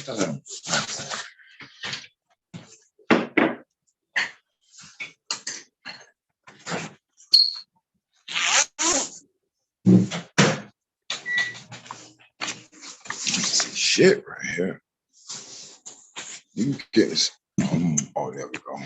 Shit right here. You can get this. Oh, there we go.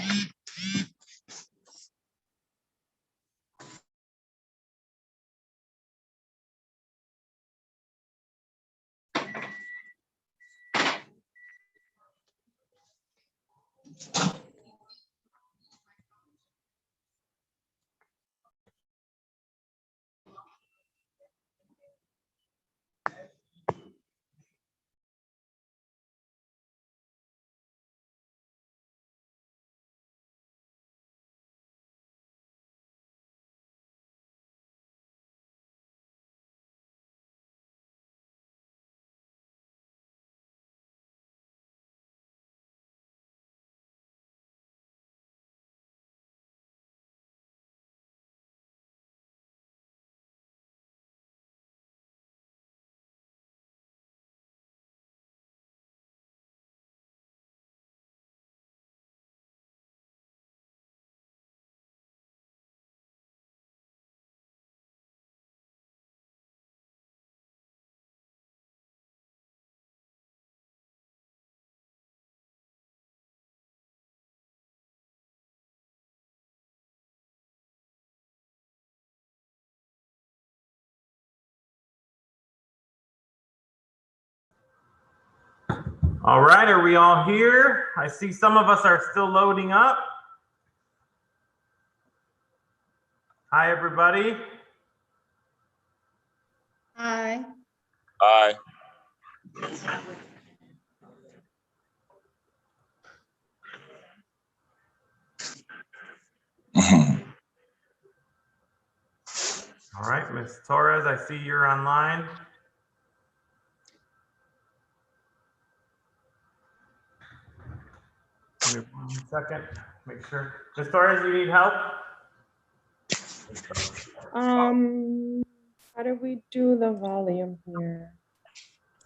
All right, are we all here? I see some of us are still loading up. Hi, everybody. Hi. Aye. All right, Ms. Torres, I see you're online. Give me 1 second, make sure. Ms. Torres, you need help? How do we do the volume here?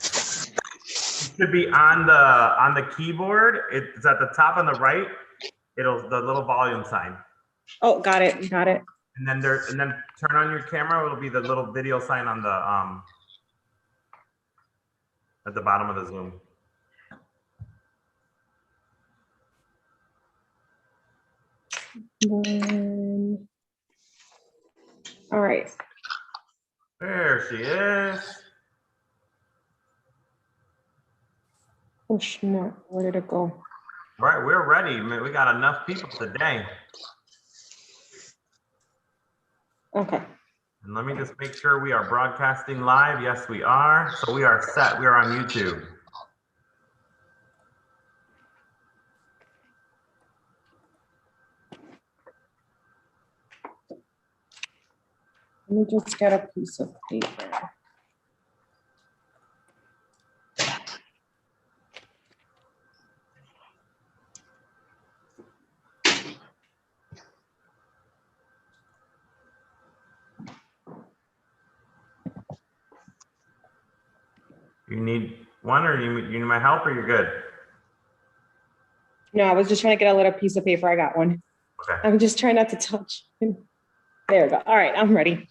It should be on the keyboard. It's at the top on the right. The little volume sign. Oh, got it, got it. And then turn on your camera. It'll be the little video sign on the at the bottom of the Zoom. All right. There she is. Oh, snap. Where did it go? All right, we're ready. We got enough people today. Okay. And let me just make sure we are broadcasting live. Yes, we are. So we are set. We are on YouTube. Let me just get a piece of paper. You need one, or you need my help, or you're good? No, I was just trying to get a little piece of paper. I got one. Okay. I'm just trying not to touch. There we go. All right, I'm ready.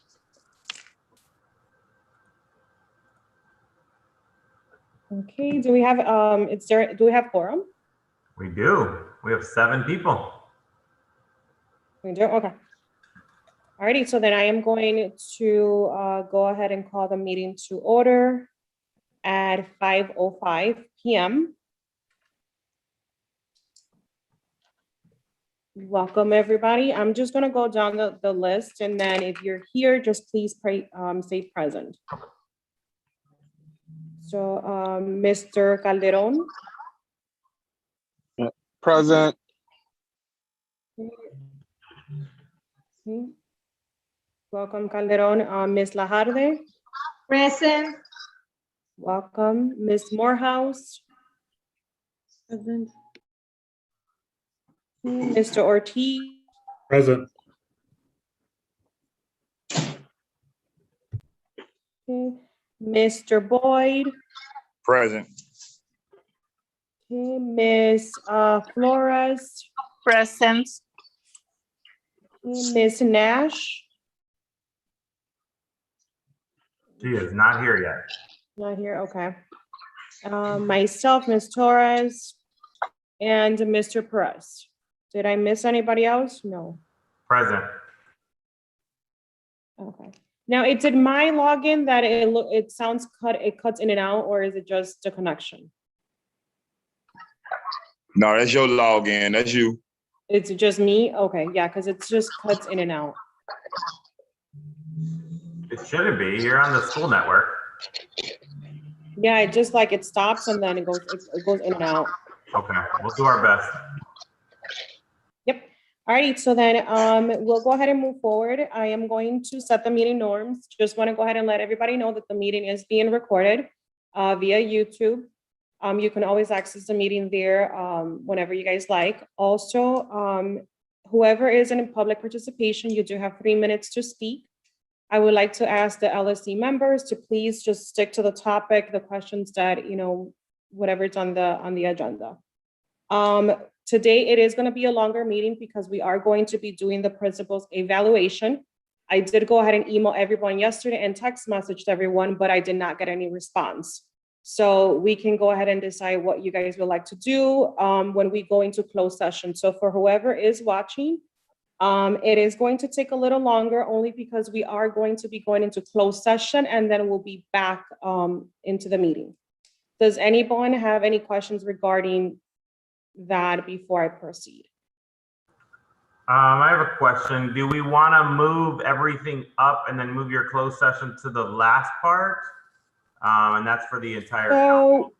Okay, do we have do we have quorum? We do. We have 7 people. We do, okay. Alrighty, so then I am going to go ahead and call the meeting to order at 5:05 p.m. Welcome, everybody. I'm just gonna go down the list, and then if you're here, just please say present. So, Mr. Calderon. Present. Okay. Welcome, Calderon. Ms. Lajarde. Present. Welcome. Ms. Morehouse. Present. Mr. Ortiz. Present. Okay. Mr. Boyd. Present. Okay, Miss Flores, Present. Miss Nash, She is not here yet. not here, okay. Myself, Miss Torres, and Mr. Perez. Did I miss anybody else? No. Present. Okay. Now, it did my login that it sounds it cuts in and out, or is it just the connection? No, that's your login. That's you. It's just me? Okay, yeah, because it's just cuts in and out. It shouldn't be. You're on the school network. Yeah, it just like it stops and then it goes in and out. Okay, we'll do our best. Yep. All right, so then we'll go ahead and move forward. I am going to set the meeting norms. Just want to go ahead and let everybody know that the meeting is being recorded via YouTube. You can always access the meeting there whenever you guys like. Also, whoever is in public participation, you do have 3 minutes to speak. I would like to ask the LSC members to please just stick to the topic, the questions that, you know, whatever's on the agenda. Today, it is going to be a longer meeting because we are going to be doing the principal's evaluation. I did go ahead and email everyone yesterday and text messaged everyone, but I did not get any response. So we can go ahead and decide what you guys would like to do when we go into closed session. So for whoever is watching, it is going to take a little longer only because we are going to be going into closed session and then we'll be back into the meeting. Does anyone have any questions regarding that before I proceed? I have a question. Do we want to move everything up and then move your closed session to the last part? And that's for the entire. So,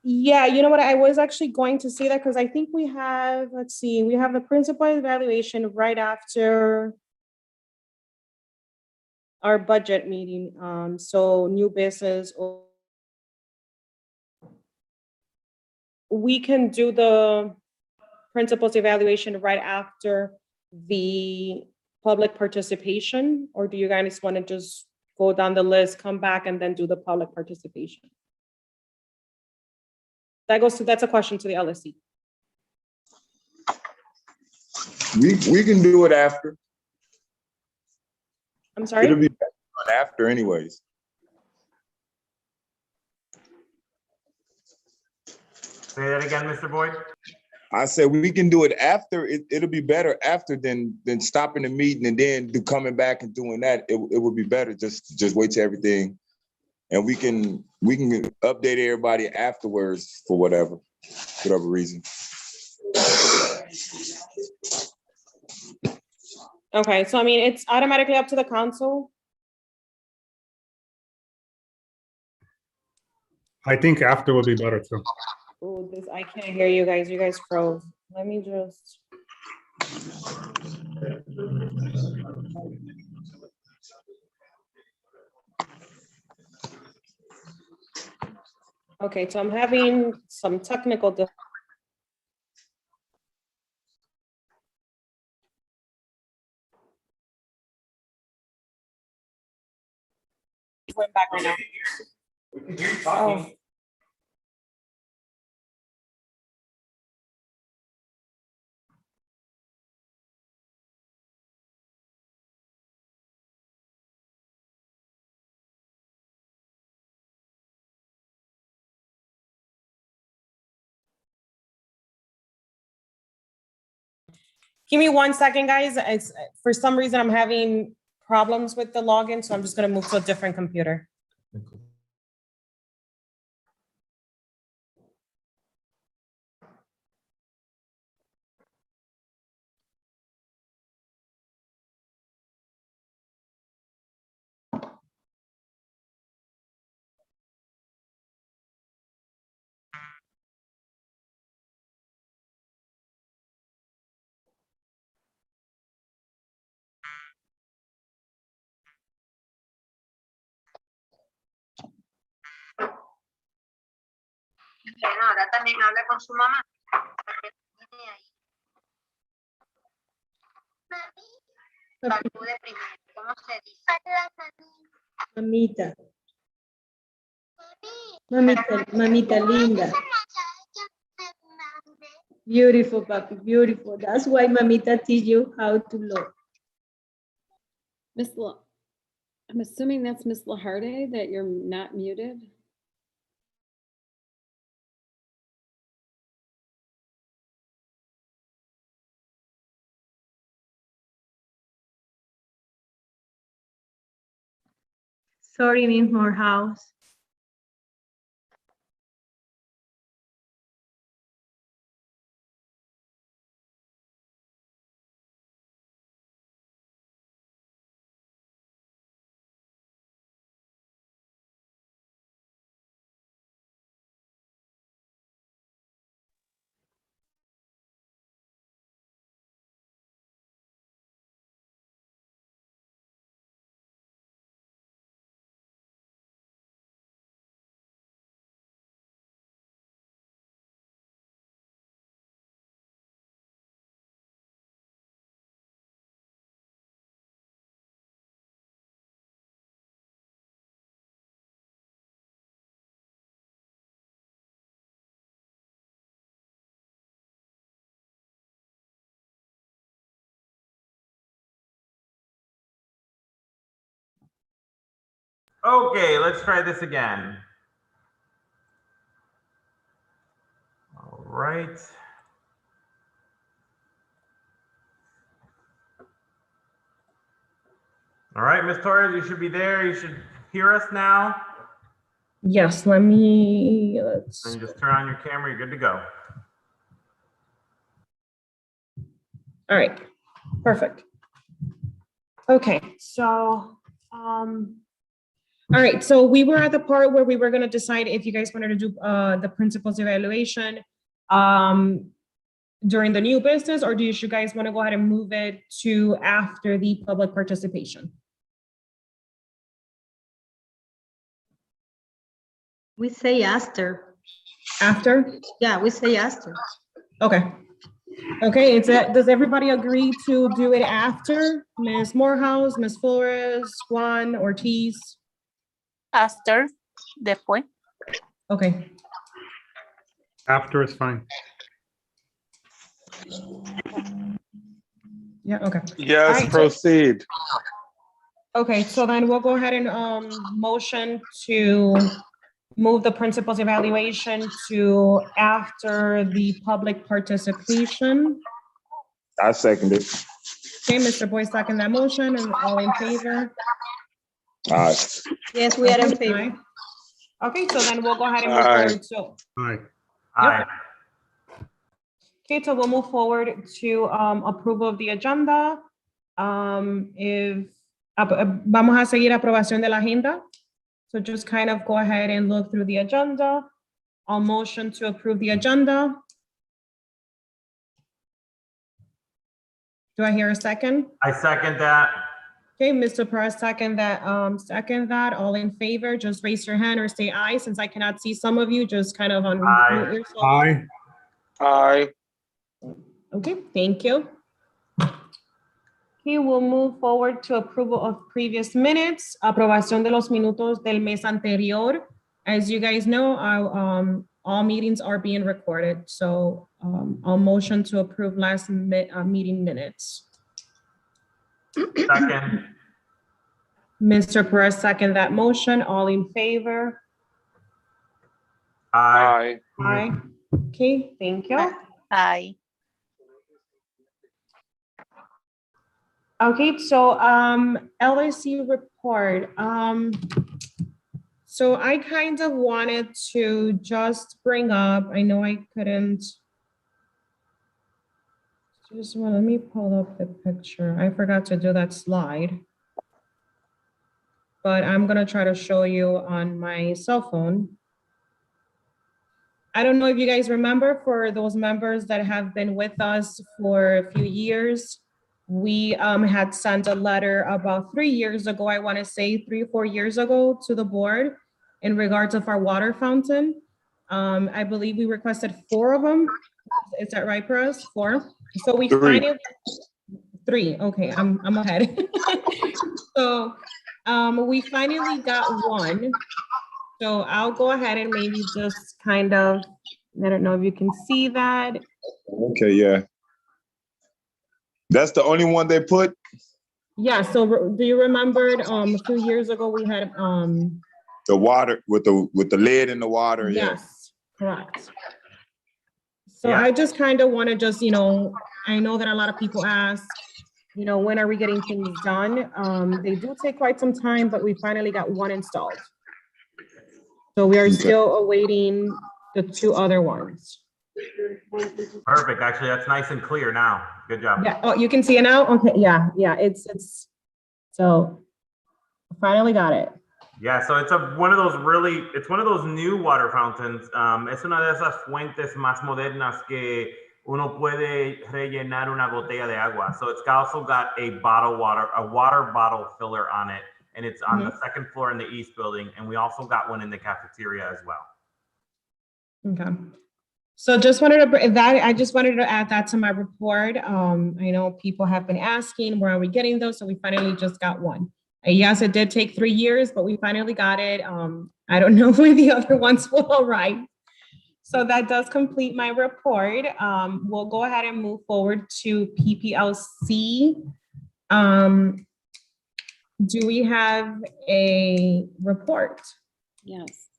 yeah, you know what? I was actually going to say that because I think we have, let's see, we have the principal evaluation right after our budget meeting. So new business. We can do the principal's evaluation right after the public participation, or do you guys want to just go down the list, come back, and then do the public participation? That's a question to the LSC. We can do it after. I'm sorry? It'll be better after anyways. Say that again, Mr. Boyd. I said we can do it after. It'll be better after than stopping the meeting and then coming back and doing that. It would be better just wait till everything, and we can update everybody afterwards for whatever reason. Okay, so I mean, it's automatically up to the council. I think after will be better too. Oh, I can't hear you guys. You guys froze. Let me just. Okay, so I'm having some technical. Went back right now. Oh. Give me 1 second, guys. It's for some reason I'm having problems with the login, so I'm just gonna move to a different computer. Bueno, ahora también habla con su mamá. Salude primero. ¿Cómo se dice? Mamita. Mamita, mamita linda. Beautiful, papi, beautiful. That's why mamita teach you how to look. I'm assuming that's Miss Laharde, that you're not muted. Sorry, Miss Morehouse. Okay, let's try this again. All right. All right, Ms. Torres, you should be there. You should hear us now. Yes, let's. And just turn on your camera. You're good to go. All right, perfect. Okay, so, all right, so we were at the part where we were gonna decide if you guys wanted to do the principles evaluation during the new business, or do you guys wanna go ahead and move it to after the public participation? We say after. After? Yeah, we say after. Okay. Okay, does everybody agree to do it after? Ms. Morehouse, Ms. Flores, Juan, Ortiz? After, después. Okay, After is fine. yeah, okay. Yes, Alright, so- proceed. Okay, so then we'll go ahead and motion to move the principals evaluation to after the public participation. I second it. Okay, Mr. Boyd second that motion, and all in favor? Aye. Yes, we are in Okay, favor. aye. Okay, so then we'll go ahead and move Aye. forward. So, Aye. Aye. okay, so we'll move forward to approval of the agenda. Vamos a seguir aprobación de la agenda. So just kind of go ahead and look through the agenda. I'll motion to approve the agenda. Do I hear a second? I second that. Okay, Mr. Perez, second that. All in favor, just raise your hand or say aye. Since I cannot see some of you, just kind of unmute Aye. yourself. Aye. Aye. Okay, thank you. Okay, we'll move forward to approval of previous minutes, aprobación de los minutos del mes anterior. As you guys know, all meetings are being recorded, so I'll motion to approve last meeting minutes. Second. Mr. Perez, second that motion. All in favor? Aye. Aye. Aye. Okay, thank you. Aye. Okay, so LIC report. So I kind of wanted to just bring up, I know I couldn't. Just let me pull up the picture. I forgot to do that slide. But I'm gonna try to show you on my cell phone. I don't know if you guys remember, for those members that have been with us for a few years, we had sent a letter about 3 years ago, I want to say 3 or 4 years ago, to the board in regards of our water fountain. I believe we requested 4 of them. Is that right, Perez? 4? So we 3. finally, 3, okay, I'm ahead. So we finally got 1. So I'll go ahead and maybe just kind of I don't know if you can see that. Okay, yeah. That's the only one they put? Yeah, so do you remember a few years ago we had The water with the lid in the water, yeah. yes, correct. So Yeah. I just kind of want to just, I know that a lot of people ask, when are we getting things done? They do take quite some time, but we finally got one installed. So we are Okay. still awaiting the two other ones. Perfect. Actually, that's nice and clear now. Good job. Yeah, oh, you can see it now? Okay, yeah, it's, so finally got it. Yeah, so it's one of those new water fountains. Es una de esas fuentes más modernas que uno puede rellenar una botella de agua. So it's also got a water bottle filler on it, and it's on the second floor in the east building. And we also got one in the cafeteria as well. Okay. So just wanted to add that to my report. I know people have been asking, where are we getting those? So we finally just got one. Yes, it did take 3 years, but we finally got it. I don't know when the other ones will arrive. So that does complete my report. We'll go ahead and move forward to PPLC. Do we have a report? Yes.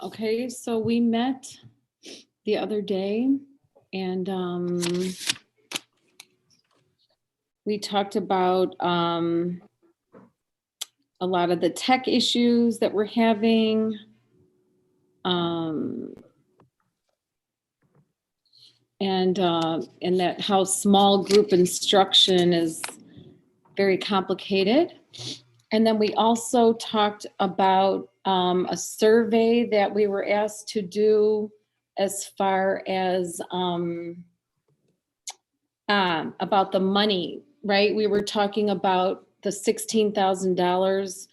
Okay, so we met the other day and we talked about a lot of the tech issues that we're having. And that how small group instruction is very complicated. And then we also talked about a survey that we were asked to do as far as about the money, right? We were talking about the $16,000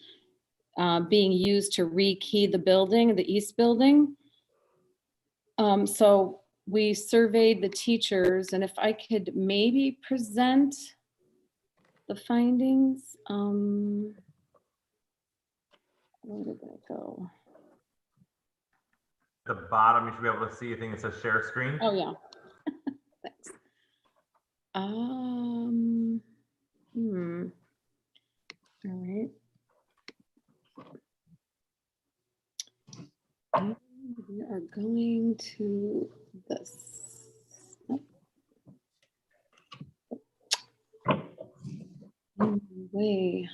being used to rekey the building, the east building. So we surveyed the teachers, and if I could maybe present the findings. Where did that go? At the bottom, you should be able to see a thing that says share screen. Oh, yeah. Thanks. All right. And we are going to this. Way.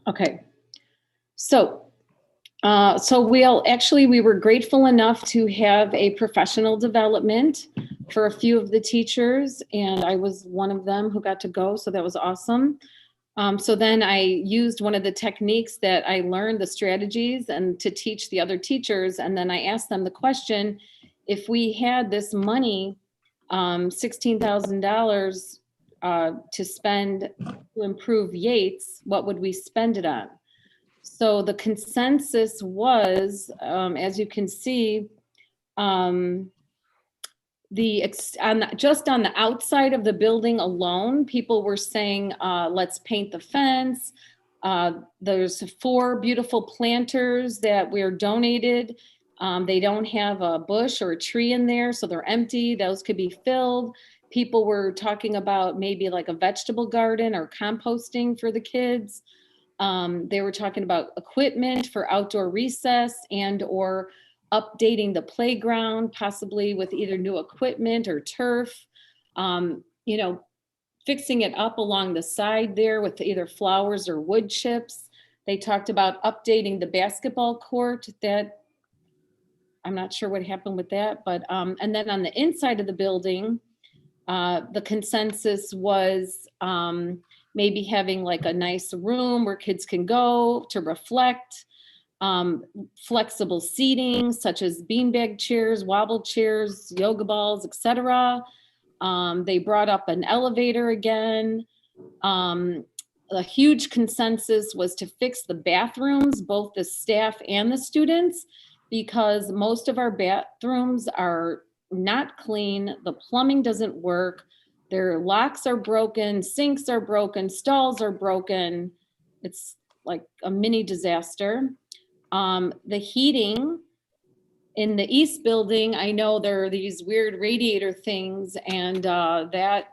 Okay. So we were grateful enough to have a professional development for a few of the teachers, and I was one of them who got to go, so that was awesome. So then I used one of the techniques that I learned, the strategies, and to teach the other teachers, and then I asked them the question, if we had this money, $16,000 to spend to improve Yates, what would we spend it on? So the consensus was, as you can see, just on the outside of the building alone, people were saying, let's paint the fence. There's 4 beautiful planters that were donated. They don't have a bush or a tree in there, so they're empty. Those could be filled. People were talking about maybe like a vegetable garden or composting for the kids. They were talking about equipment for outdoor recess and or updating the playground, possibly with either new equipment or turf, fixing it up along the side there with either flowers or wood chips. They talked about updating the basketball court. That I'm not sure what happened with that, but and then on the inside of the building, the consensus was maybe having like a nice room where kids can go to reflect, flexible seating such as beanbag chairs, wobble chairs, yoga balls, etc. They brought up an elevator again. A huge consensus was to fix the bathrooms, both the staff and the students, because most of our bathrooms are not clean. The plumbing doesn't work. Their locks are broken, sinks are broken, stalls are broken. It's like a mini disaster. The heating in the east building, I know there are these weird radiator things, and that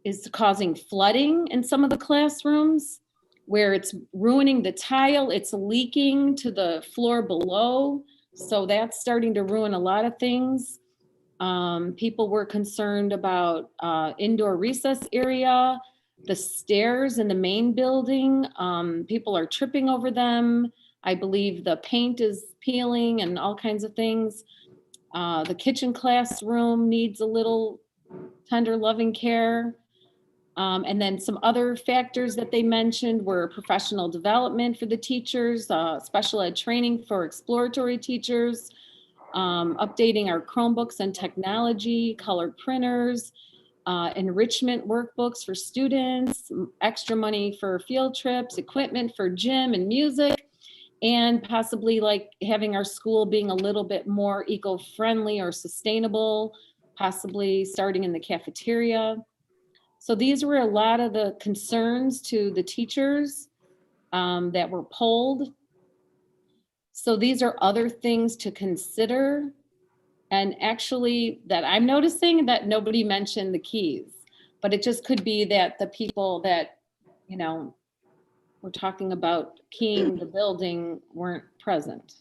is causing flooding in some of the classrooms where it's ruining the tile, it's leaking to the floor below. So that's starting to ruin a lot of things. People were concerned about indoor recess area, the stairs in the main building. People are tripping over them. I believe the paint is peeling and all kinds of things. The kitchen classroom needs a little tender loving care. And then some other factors that they mentioned were professional development for the teachers, special ed training for exploratory teachers, updating our Chromebooks and technology, color printers, enrichment workbooks for students, extra money for field trips, equipment for gym and music, and possibly like having our school being a little bit more eco-friendly or sustainable, possibly starting in the cafeteria. So these were a lot of the concerns to the teachers that were polled. So these are other things to consider. And actually that I'm noticing that nobody mentioned the keys, but it just could be that the people that, you know, we're talking about keying the building weren't present.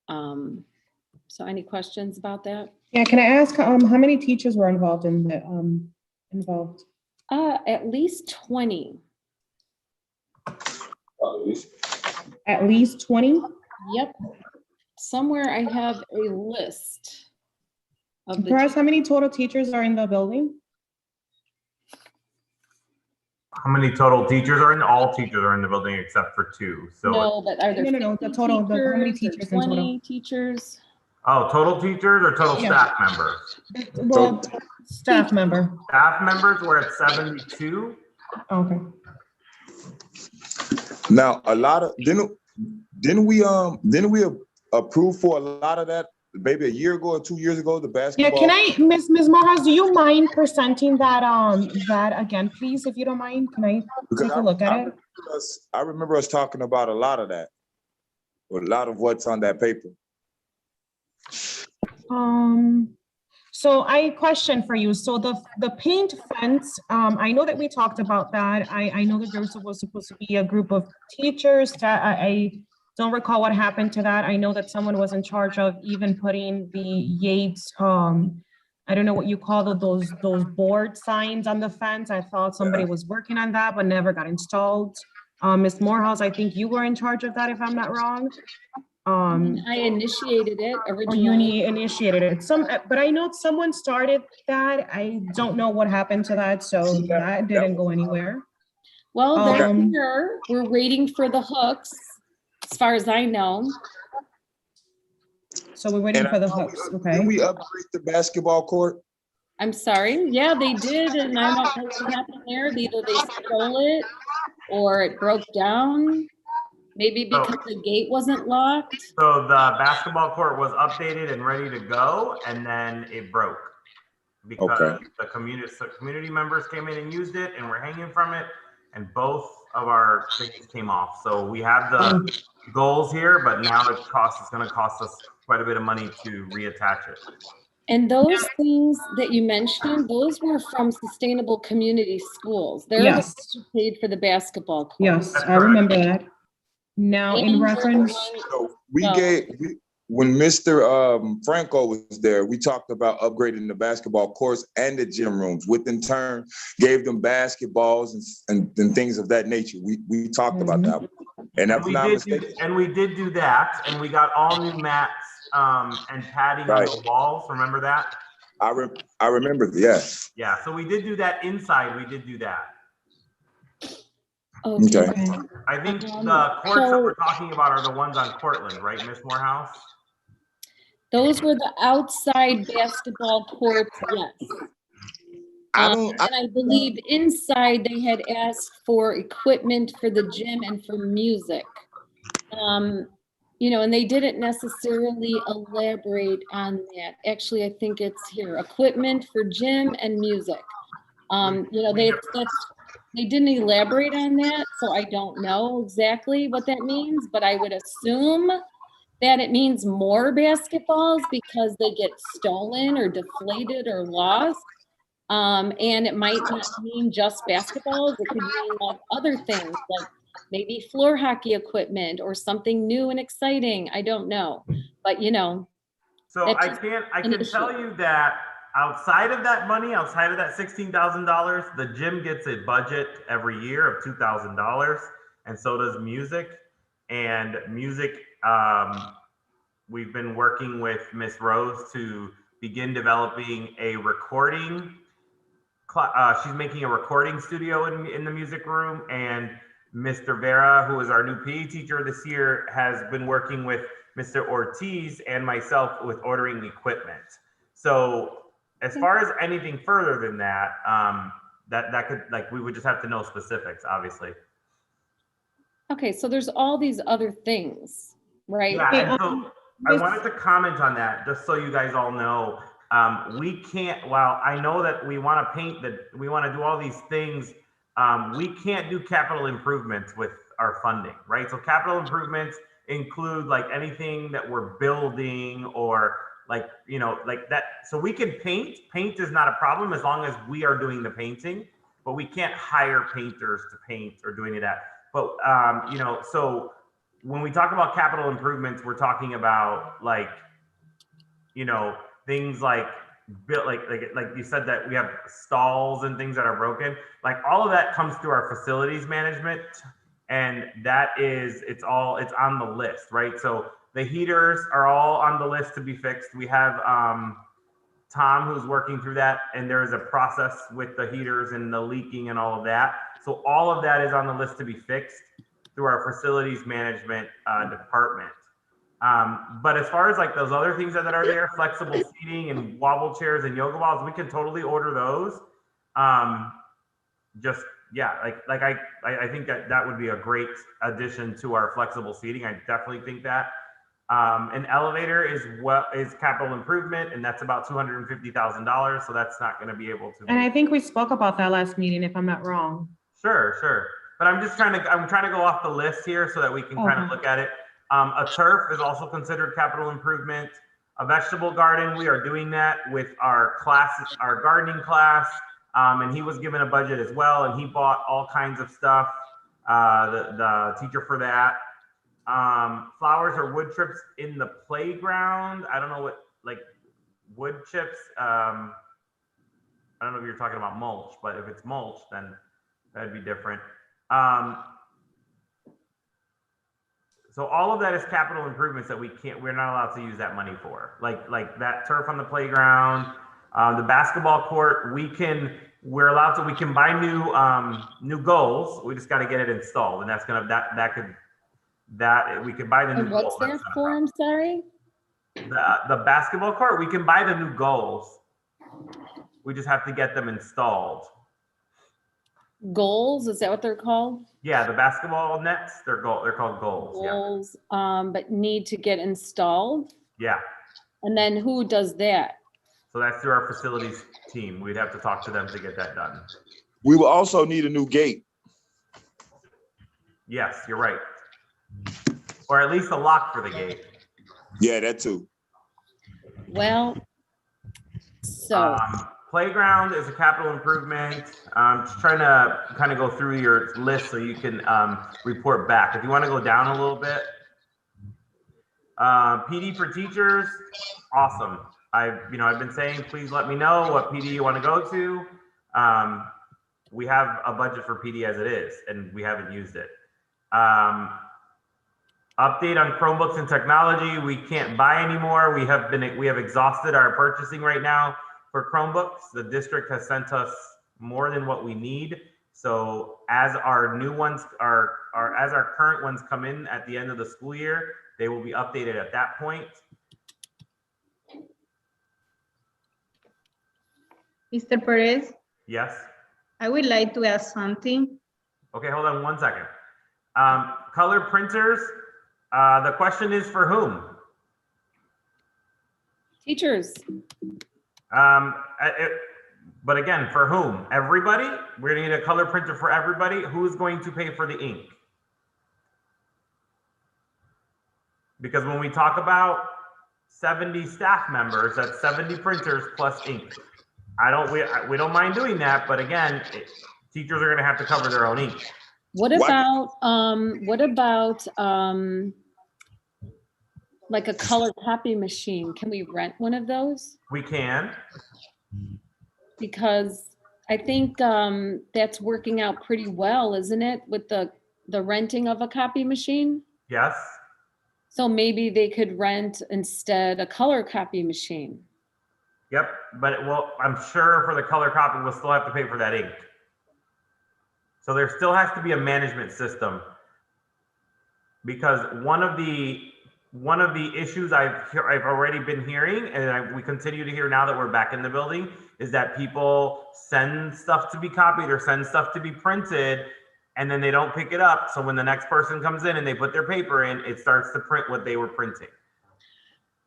So any questions about that? Yeah, can I ask how many teachers were involved in the involved? At least 20. At least 20? Yep. Somewhere I have a list of the. Perhaps how many total teachers are in the building? How many total teachers are in? All teachers are in the building except for 2. So No, but are there? No, the 50 total, how many teachers teachers or in total? 20 teachers? oh, total teachers or total Yeah. staff members? Well, staff member. Staff members were at 72. Okay. Now, a lot of, didn't we approve for a lot of that maybe a year ago or 2 years ago, the Yeah, basketball? can I, Ms. Morehouse, do you mind presenting that, that again, please, if you don't mind? Can I Because take a look at it? I remember us talking about a lot of that, or a lot of what's on that paper. So I question for you. So the paint fence, I know that we talked about that. I know that there was supposed to be a group of teachers that I don't recall what happened to that. I know that someone was in charge of even putting the Yates, I don't know what you call those board signs on the fence. I thought somebody was working on that, but never got installed. Ms. Morehouse, I think you were in charge of that, if I'm not wrong. I initiated it Or originally. you initiated it. But I know someone started that. I don't know what happened to that, so that didn't go anywhere. Well, they're Um, here. We're waiting for the hooks, as far as I know. So we're waiting And for the hooks, okay? Didn't we upgrade the basketball court? I'm sorry. Yeah, they did, and I don't know what happened there. Either they stole it or it broke down. Maybe because the gate wasn't locked. So the basketball court was updated and ready to go, and then it broke because Okay. the community members came in and used it, and we're hanging from it, and both of our things came off. So we have the goals here, but now it's going to cost us quite a bit of money to reattach it. And those things that you mentioned, those were from Sustainable Community Schools. They're the Yes. ones who paid for the basketball court. Yes, I remember that. Now, in And reference, So we No. when Mr. Franco was there, we talked about upgrading the basketball courts and the gym rooms, which in turn gave them basketballs and things of that nature. We talked about that. And if I'm not mistaken, We did do that, and we got all new mats and padding on the walls. Remember that? I remember, yes. Yeah, so we did do that inside. We did do that. Okay. I think the courts that we're talking about are the ones on Cortland, right, Miss Morehouse? Those were the outside basketball courts, yes. And I believe inside they had asked for equipment for the gym and for music. You know, and they didn't necessarily elaborate on that. Actually, I think it's here, equipment for gym and music. You know, They didn't elaborate on that, so I don't know exactly what that means, but I would assume that it means more basketballs because they get stolen or deflated or lost. And it might not mean just basketballs. It could mean like other things, like maybe floor hockey equipment or something new and exciting. I don't know, but you know. So That's I just can an issue. tell you that outside of that money, outside of that $16,000, the gym gets a budget every year of $2,000, and so does music. And music, we've been working with Miss Rose to begin developing a recording. She's making a recording studio in the music room, and Mr. Vera, who is our new PE teacher this year, has been working with Mr. Ortiz and myself with ordering equipment. So as far as anything further than that, that could, like, we would just have to know specifics, obviously. Okay, so there's all these other things, right? Yeah, Okay, and so I wanted to comment on that, just so you guys all know. We can't, while I know that we want to paint, that we want to do all these things, we can't do capital improvements with our funding, right? So capital improvements include like anything that we're building or like, you know, like that. So we can paint. Paint is not a problem as long as we are doing the painting, but we can't hire painters to paint or do any of that. But, you know, so when we talk about capital improvements, we're talking about like, you know, things like built, like you said, that we have stalls and things that are broken. Like all of that comes through our facilities management, and that is, it's on the list, right? So the heaters are all on the list to be fixed. We have Tom who's working through that, and there is a process with the heaters and the leaking and all of that. So all of that is on the list to be fixed through our facilities management department. But as far as like those other things that are there, flexible seating and wobble chairs and yoga balls, we can totally order those. Just, yeah, like I think that would be a great addition to our flexible seating. I definitely think that. An elevator is capital improvement, and that's about $250,000. So that's not going to be able to. And I think we spoke about that last meeting, if I'm not wrong. Sure. But I'm trying to go off the list here so that we can kind of look at it. A turf is also considered capital improvement. A vegetable garden, we are doing that with our classes, our gardening class. And he was given a budget as well, and he bought all kinds of stuff, the teacher for that. Flowers or wood chips in the playground. I don't know what, like wood chips. I don't know if you're talking about mulch, but if it's mulch, then that'd be different. So all of that is capital improvements that we're not allowed to use that money for. Like that turf on the playground, the basketball court, we can buy new goals. We just got to get it installed, and that's we could buy the new And what's goals. that for? I'm sorry. The basketball court, we can buy the new goals. We just have to get them installed. Goals, is that what they're called? Yeah, the basketball nets, they're called goals. Goals, but need to get installed. Yeah. And then who does that? So that's through our facilities team. We'd have to talk to them to get that done. We will also need a new gate. Yes, you're right. Or at least a lock for the gate. Yeah, that too. Well, so Playground is a capital improvement. Just trying to kind of go through your list so you can report back. If you want to go down a little bit. PD for teachers, awesome. I've been saying, please let me know what PD you want to go to. We have a budget for PD as it is, and we haven't used it. Update on Chromebooks and technology. We can't buy anymore. We have exhausted our purchasing right now for Chromebooks. The district has sent us more than what we need. So as our new ones as our current ones come in at the end of the school year, they will be updated at that point. Mr. Perez, Yes. I would like to ask something. Okay, hold on 1 second. Color printers. The question is for whom? teachers, But again, for whom? Everybody? We're gonna need a color printer for everybody? Who's going to pay for the ink? Because when we talk about 70 staff members, that's 70 printers plus ink. We don't mind doing that, but again, teachers are gonna have to cover their own ink. What about like a color copy machine? Can we rent one of those? We can. Because I think that's working out pretty well, isn't it? With the renting of a copy machine? Yes. So maybe they could rent instead a color copy machine. Yep. But well, I'm sure for the color copy, we'll still have to pay for that ink. So there still has to be a management system, because one of the issues I've already been hearing, and we continue to hear now that we're back in the building, is that people send stuff to be copied or send stuff to be printed, and then they don't pick it up. So when the next person comes in and they put their paper in, it starts to print what they were printing.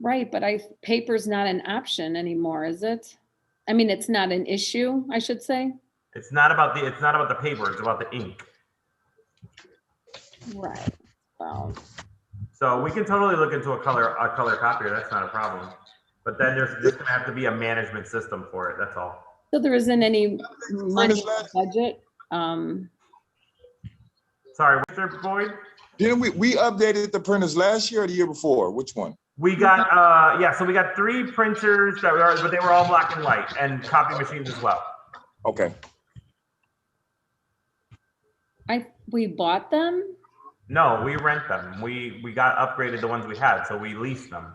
Right, but paper's not an option anymore, is it? I mean, it's not an issue, I should say. It's not about the paper, it's about the ink. Right. Well, So we can totally look into a color copier. That's not a problem. But then there's just gonna have to be a management system for it. That's all. so there isn't any money in the budget. Sorry, Mr. Boyd. Didn't we updated the printers last year or the year before? Which one? We got so we got 3 printers but they were all black and white, and copy machines as well. Okay. We bought them? No, we rent them. We got upgraded the ones we had, so we leased them.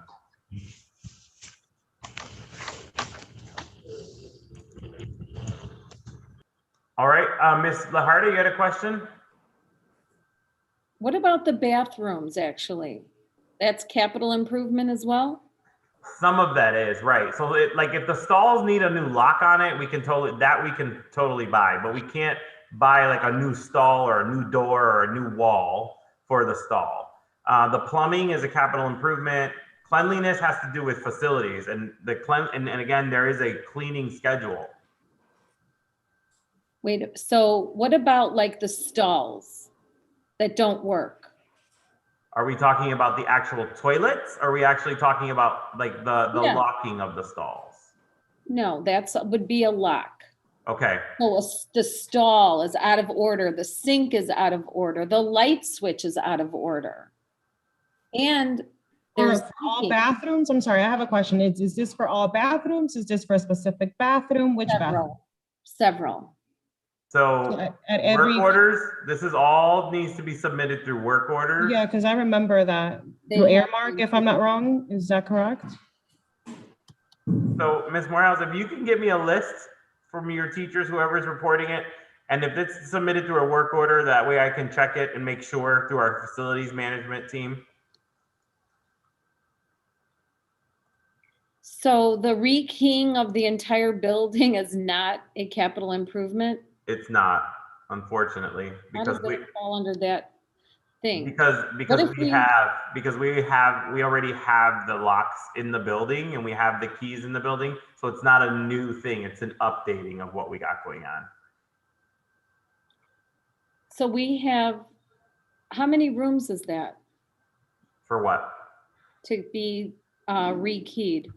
All right, Ms. Lahardi, you had a question? What about the bathrooms, actually? That's capital improvement as well? Some of that is, right. So like if the stalls need a new lock on it, we can totally buy, but we can't buy like a new stall or a new door or a new wall for the stall. The plumbing is a capital improvement. Cleanliness has to do with facilities, and and again, there is a cleaning schedule. Wait, so what about like the stalls that don't work? Are we talking about the actual toilets? Or are we actually talking about like the Yeah. locking of the stalls? No, would be a lock. Okay. So the stall is out of order, the sink is out of order, the light switch is out of order. And there's For all bathrooms? I'm sorry, I have a question. Is this for all bathrooms? Is this for a specific bathroom? Which bathroom? several. So At every, work orders, this is all needs to be submitted through work orders. yeah, because I remember that. They Through have Airmark, if I'm not wrong, is that correct? So Ms. Morehouse, if you can give me a list from your teachers, whoever's reporting it, and if it's submitted through a work order, that way I can check it and make sure through our facilities management team. So the rekeying of the entire building is not a capital improvement? It's not, unfortunately, How does because that fall under that thing? because if we already have the locks in the building and we have the keys in the building, so it's not a new thing, it's an updating of what we got going on. So we have, how many rooms is that For what? to be rekeyed?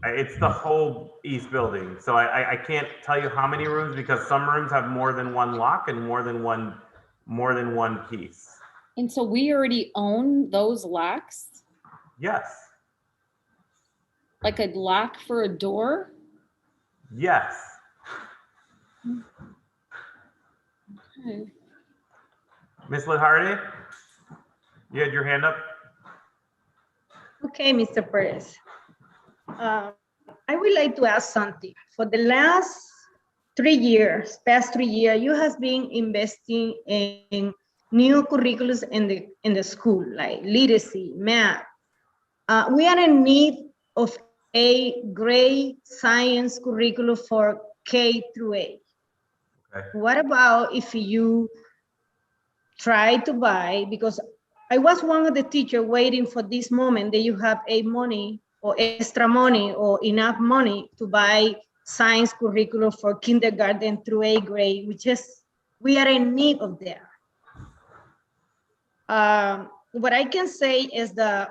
It's the whole east building, so I can't tell you how many rooms, because some rooms have more than one lock and more than one piece. And so we already own those locks? Yes, Like a lock for a door? yes. Okay. Ms. Lahardi, you had your hand up? Okay, Mr. Perez. I would like to ask something. For the last 3 years, past 3 years, you have been investing in new curriculums in the school, like literacy, math. We are in need of a great science curriculum for K through 8. Okay. What about if you try to buy, because I was one of the teachers waiting for this moment that you have a money or extra money or enough money to buy science curriculum for kindergarten through 8th grade, we are in need of that. What I can say is that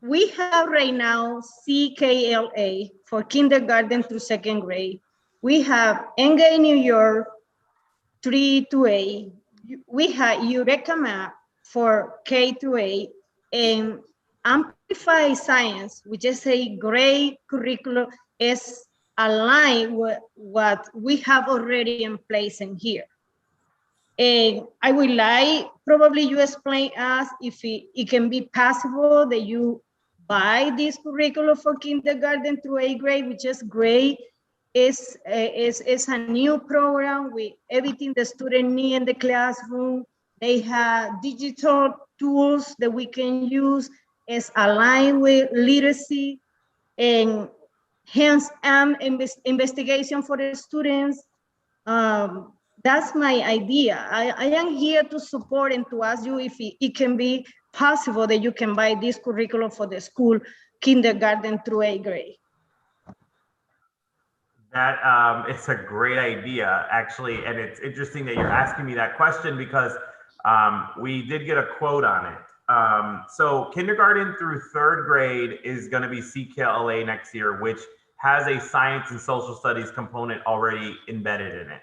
we have right now CKLA for kindergarten through 2nd grade. We have Engage New York 3 to 8. We have Eureka Map for K to 8, and Amplify Science, which is a great curriculum, is aligned with what we have already in place in here. And I would like, probably you explain us if it can be possible that you buy this curriculum for kindergarten through 8th grade, which is great. It's a new program with everything the student need in the classroom. They have digital tools that we can use. It's aligned with literacy and hands-on investigation for the students. That's my idea. I am here to support and to ask you if it can be possible that you can buy this curriculum for the school kindergarten through 8th grade. That it's a great idea, actually, and it's interesting that you're asking me that question because we did get a quote on it. So kindergarten through 3rd grade is going to be CKLA next year, which has a science and social studies component already embedded in it.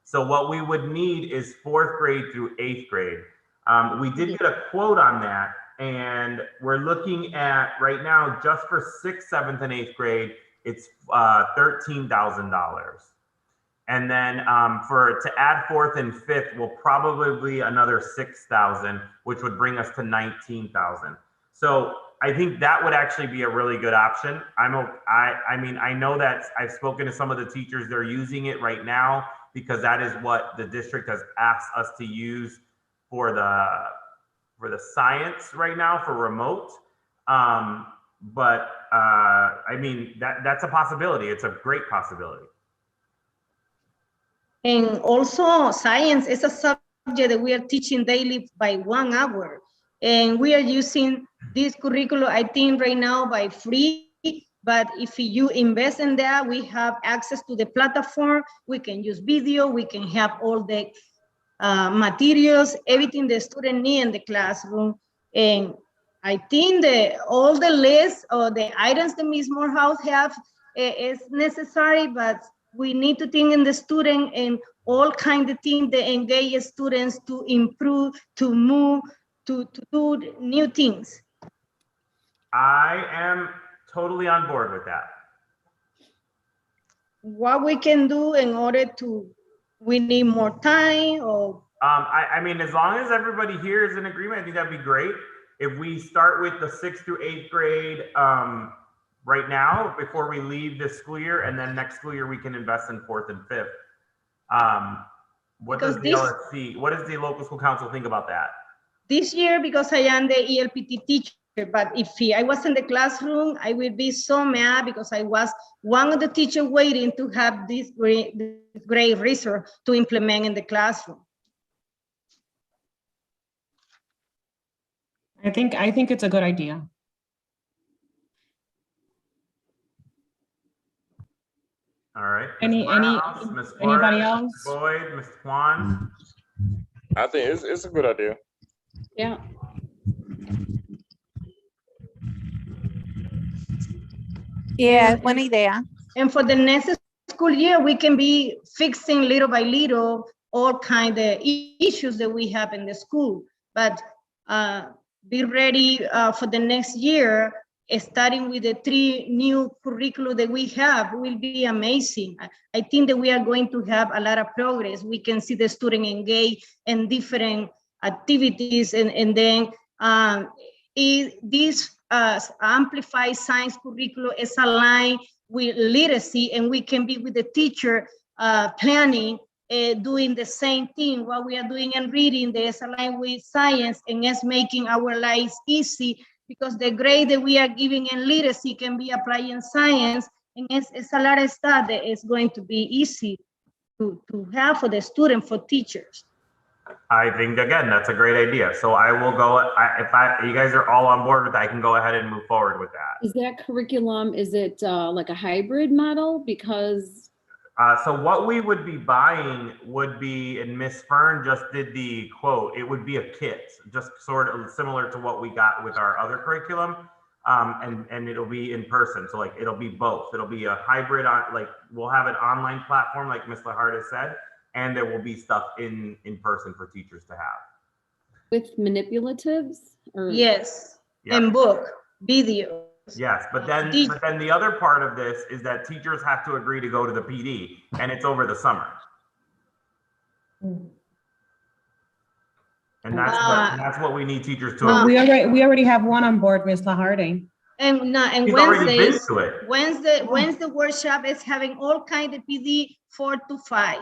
So what we would need is 4th grade through 8th grade. We did get a quote on that, and we're looking at right now just for 6th, 7th, and 8th grade, it's $13,000. And then to add 4th and 5th will probably be another 6,000, which would bring us to 19,000. So I think that would actually be a really good option. I mean, I know that I've spoken to some of the teachers, they're using it right now because that is what the district has asked us to use for the science right now for remote. But I mean, that's a possibility. It's a great possibility. And also science is a subject that we are teaching daily by 1 hour. And we are using this curriculum, I think right now by free, but if you invest in that, we have access to the platform, we can use video, we can have all the materials, everything the student need in the classroom. And I think that all the lists or the items that Ms. Morehouse have is necessary, but we need to think in the student and all kinds of things that engage students to improve, to move, to do new things. I am totally on board with that. What we can do in order we need more time or? I mean, as long as everybody here is in agreement, I think that'd be great. If we start with the 6th through 8th grade right now, before we leave this school year, and then next school year, we can invest in 4th and 5th. What does the local school council think about that? This year, because I am the ELPT teacher, but if I was in the classroom, I would be so mad because I was one of the teachers waiting to have this great resource to implement in the classroom. I think it's a good idea. All right. Anybody else? Mr. Boyd, Mr. Kwan. I think it's a good idea. Yeah. Yeah, buena idea. And for the next school year, we can be fixing little by little all kind of issues that we have in the school. But be ready for the next year, starting with the 3 new curricula that we have will be amazing. I think that we are going to have a lot of progress. We can see the student engage in different activities, and then this amplified science curriculum is aligned with literacy, and we can be with the teacher planning, doing the same thing. What we are doing and reading, is aligned with science, and it's making our lives easy because the grade that we are giving in literacy can be applied in science, and it's a lot of stuff that is going to be easy to have for the student, for teachers. I think again, that's a great idea. So I will go, you guys are all on board with that, I can go ahead and move forward with that. Is that curriculum, is it like a hybrid model? Because, So what we would be buying would be, and Miss Fern just did the quote, it would be a kit, just sort of similar to what we got with our other curriculum. And it'll be in person. So like, it'll be both. It'll be a hybrid on, like, we'll have an online platform like Ms. Lajarde said, and there will be stuff in person for teachers to have. with manipulatives or? Yes, Yeah. and book, video. Yes, but then the other part of this is that teachers have to agree to go to the PD, and it's over the summer. And that's what we need teachers to. Well, we already have one on board, Ms. Lajarde. And He's already been Wednesdays, to it. Wednesday workshop is having all kind of PD 4 to 5.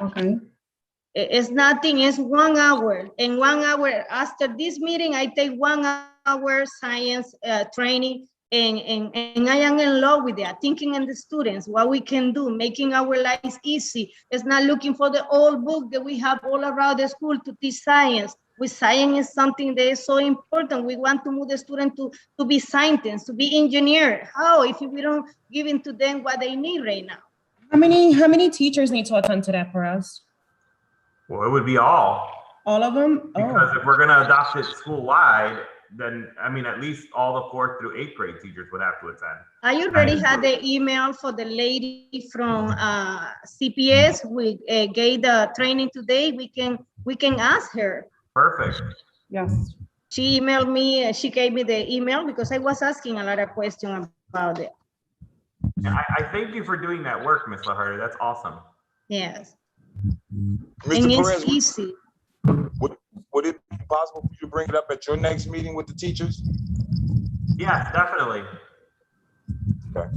Okay. It's nothing, it's 1 hour. In 1 hour, after this meeting, I take 1 hour science training, and I am in love with that, thinking in the students, what we can do, making our lives easy. It's not looking for the old book that we have all around the school to teach science. With science is something that is so important. We want to move the student to be scientists, to be engineer. How if we don't give in to them what they need right now? How many teachers need to attend to that for us? Well, it would be all, All of them? because Oh, if we're gonna adopt it school-wide, then, I mean, at least all the 4th through 8th grade teachers would have to attend. I already had the email for the lady from CPS. We gave the training today. We can ask her. Perfect. yes. She emailed me, she gave me the email because I was asking a lot of questions about it. I thank you for doing that work, Ms. Lajarde. That's awesome. Yes, Mr. and Perez, it's easy. would it be possible for you to bring it up at your next meeting with the teachers? Yes, definitely. Okay.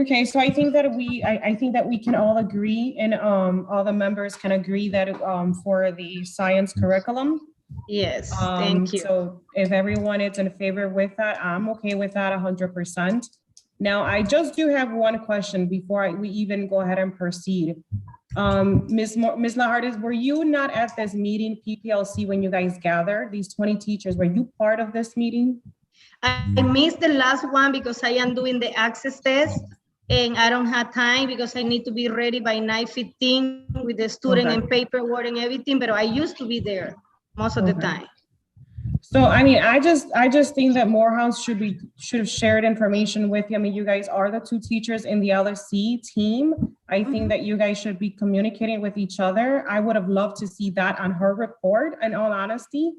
Okay, so I think that I think that we can all agree, and all the members can agree that for the science curriculum. Yes, thank you. So if everyone is in favor with that, I'm okay with that 100%. Now, I just do have one question before we even go ahead and proceed. Ms. Lajarde, were you not at this meeting, PPLC, when you guys gathered these 20 teachers? Were you part of this meeting? I missed the last one because I am doing the access test and I don't have time because I need to be ready by 9:15 with the student Okay. and paperwork and everything, but I used to be there most of the Okay. time. So, I mean, I just think that Morehouse should have shared information with you. I mean, you guys are the 2 teachers in the LSC team. I think that you guys should be communicating with each other. I would have loved to see that on her report, in all honesty.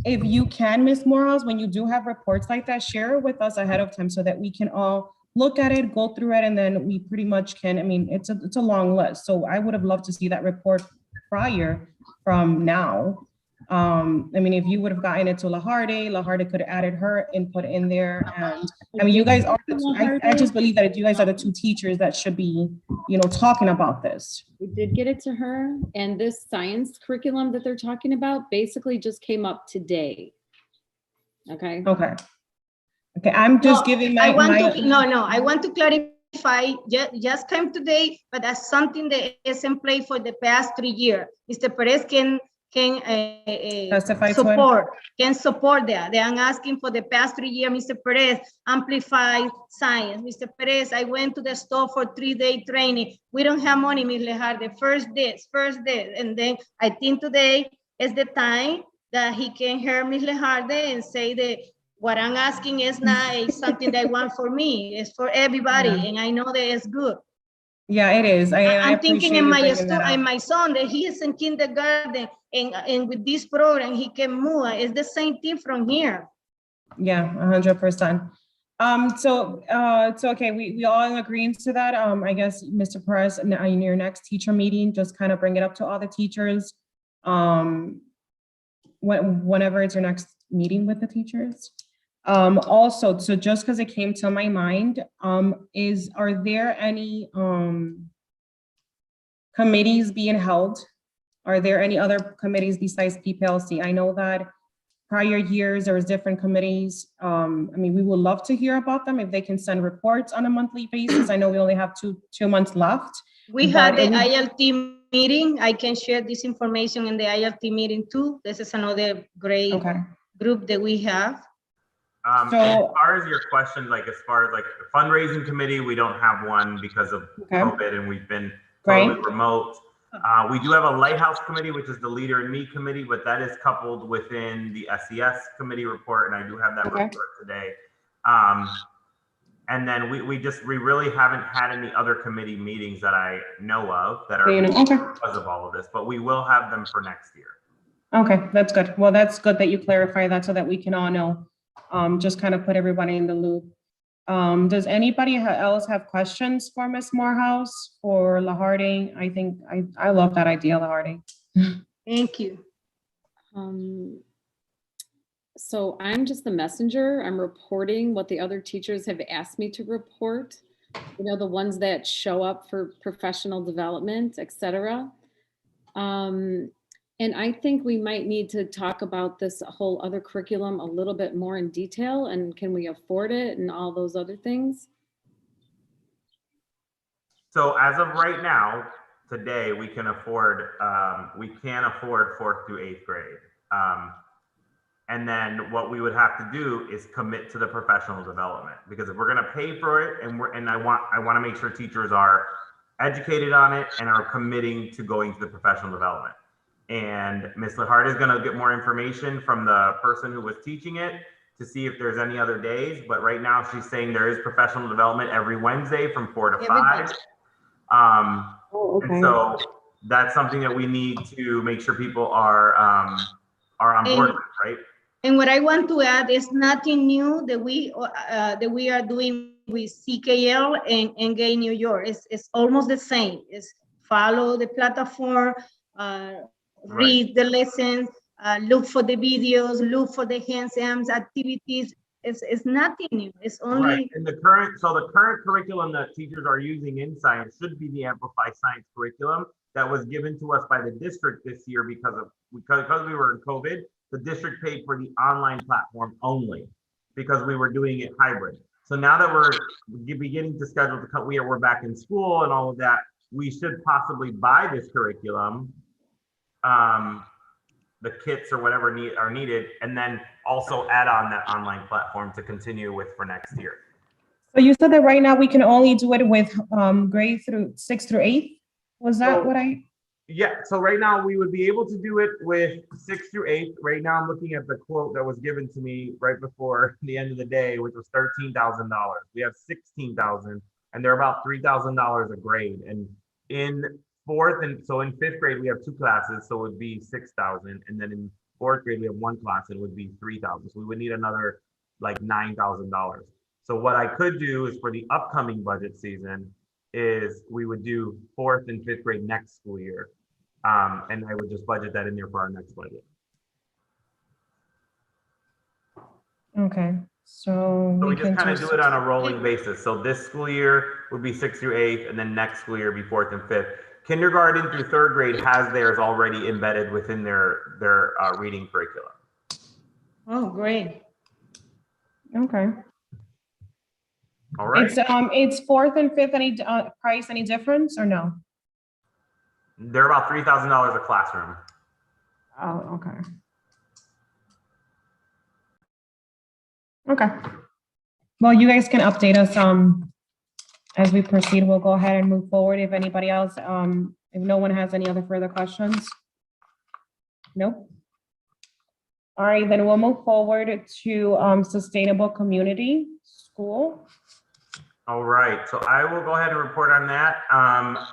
If you can, Ms. Morehouse, when you do have reports like that, share it with us ahead of time so that we can all look at it, go through it, and then we pretty much can, I mean, it's a long list. So I would have loved to see that report prior from now. I mean, if you would have gotten it to Lajarde could have added her input in there. And I mean, you guys are, I just believe that you guys are the 2 teachers that should be, talking about this. We did get it to her, and this science curriculum that they're talking about basically just came up today. Okay, Okay. Okay, I'm just giving I want my. I want to clarify, just came today, but that's something that is in play for the past 3 years. Mr. Perez can Testify to it? can support that. They are asking for the past 3 years, Mr. Perez, amplify science. Mr. Perez, I went to the store for 3-day training. We don't have money, Ms. Lajarde, first this. And then I think today is the time that he can hear Ms. Lajarde and say that what I'm asking is not something they want for me, it's for everybody. Yeah. And I know that it's good. Yeah, it is. I'm thinking in in my son that he is in kindergarten and with this program, he can move. It's the same thing from here. Yeah, 100%. So okay, we all agree to that. I guess, Mr. Perez, in your next teacher meeting, just kind of bring it up to all the teachers. Whenever it's your next meeting with the teachers. Also, so just because it came to my mind, are there any committees being held? Are there any other committees besides PPLC? I know that prior years there was different committees. I mean, we would love to hear about them if they can send reports on a monthly basis. I know we only have two months left. We But had the it would- ILT meeting. I can share this information in the ILT meeting too. This is another great Okay, group that we have. As So- far as your question, like as far as like the fundraising committee, we don't have one because of Okay. COVID and we've been Great. totally remote. We do have a Lighthouse committee, which is the Leader in Me committee, but that is coupled within the SES committee report, and I do have that Okay. report today. And then we really haven't had any other committee meetings that I know of that are okay, because of all of this, but we will have them for next year. okay, that's good. Well, that's good that you clarify that so that we can all know. Just kind of put everybody in the loop. Does anybody else have questions for Ms. Morehouse or La Harding? I think I love that idea, La Harding. Thank you. So I'm just the messenger. I'm reporting what the other teachers have asked me to report. You know, the ones that show up for professional development, et cetera. And I think we might need to talk about this whole other curriculum a little bit more in detail, and can we afford it and all those other things? So as of right now, today, we can afford 4th through 8th grade. And then what we would have to do is commit to the professional development, because if we're going to pay for it, and I want to make sure teachers are educated on it and are committing to going to the professional development. And Ms. LaHart is going to get more information from the person who was teaching it to see if there's any other days. But right now she's saying there is professional development every Wednesday from 4 to 5. And so that's something that we need to make sure people are on board with, right? And what I want to add is nothing new that we are doing with CKL and Gay New York. It's almost the same. It's follow the platform, read the lessons, look for the videos, look for the hands-on activities. It's nothing new. It's only Right. And the current curriculum that teachers are using in science should be the Amplify Science curriculum that was given to us by the district this year because we were in COVID. The district paid for the online platform only because we were doing it hybrid. So now that we're beginning to schedule to cut, we're back in school and all of that, we should possibly buy this curriculum, the kits or whatever are needed, and then also add on that online platform to continue with for next year. So you said that right now we can only do it with grade through 6th through 8th? Was that what I? Yeah, so right now we would be able to do it with 6th through 8th. Right now I'm looking at the quote that was given to me right before the end of the day, which was $13,000. We have 16,000 and they're about $3,000 a grade. And in 4th and so in 5th grade, we have 2 classes, so it would be 6,000. And then in 4th grade, we have 1 class, and it would be 3,000. So we would need another like $9,000. So what I could do is for the upcoming budget season is we would do 4th and 5th grade next school year. And I would just budget that in there for our next budget. Okay, so So we can just kind of do it 6th. on a rolling basis. So this school year would be 6th through 8th, and then next school year be 4th and 5th. Kindergarten through 3rd grade has theirs already embedded within their reading curriculum. oh great. Okay. All right. It's 4th and 5th, any price, any difference or no? They're about $3,000 a classroom. Oh, okay. Okay. Well, you guys can update us as we proceed. We'll go ahead and move forward. If anybody else, if no one has any other further questions? Nope. All right, then we'll move forward to Sustainable Community School. All right, so I will go ahead and report on that.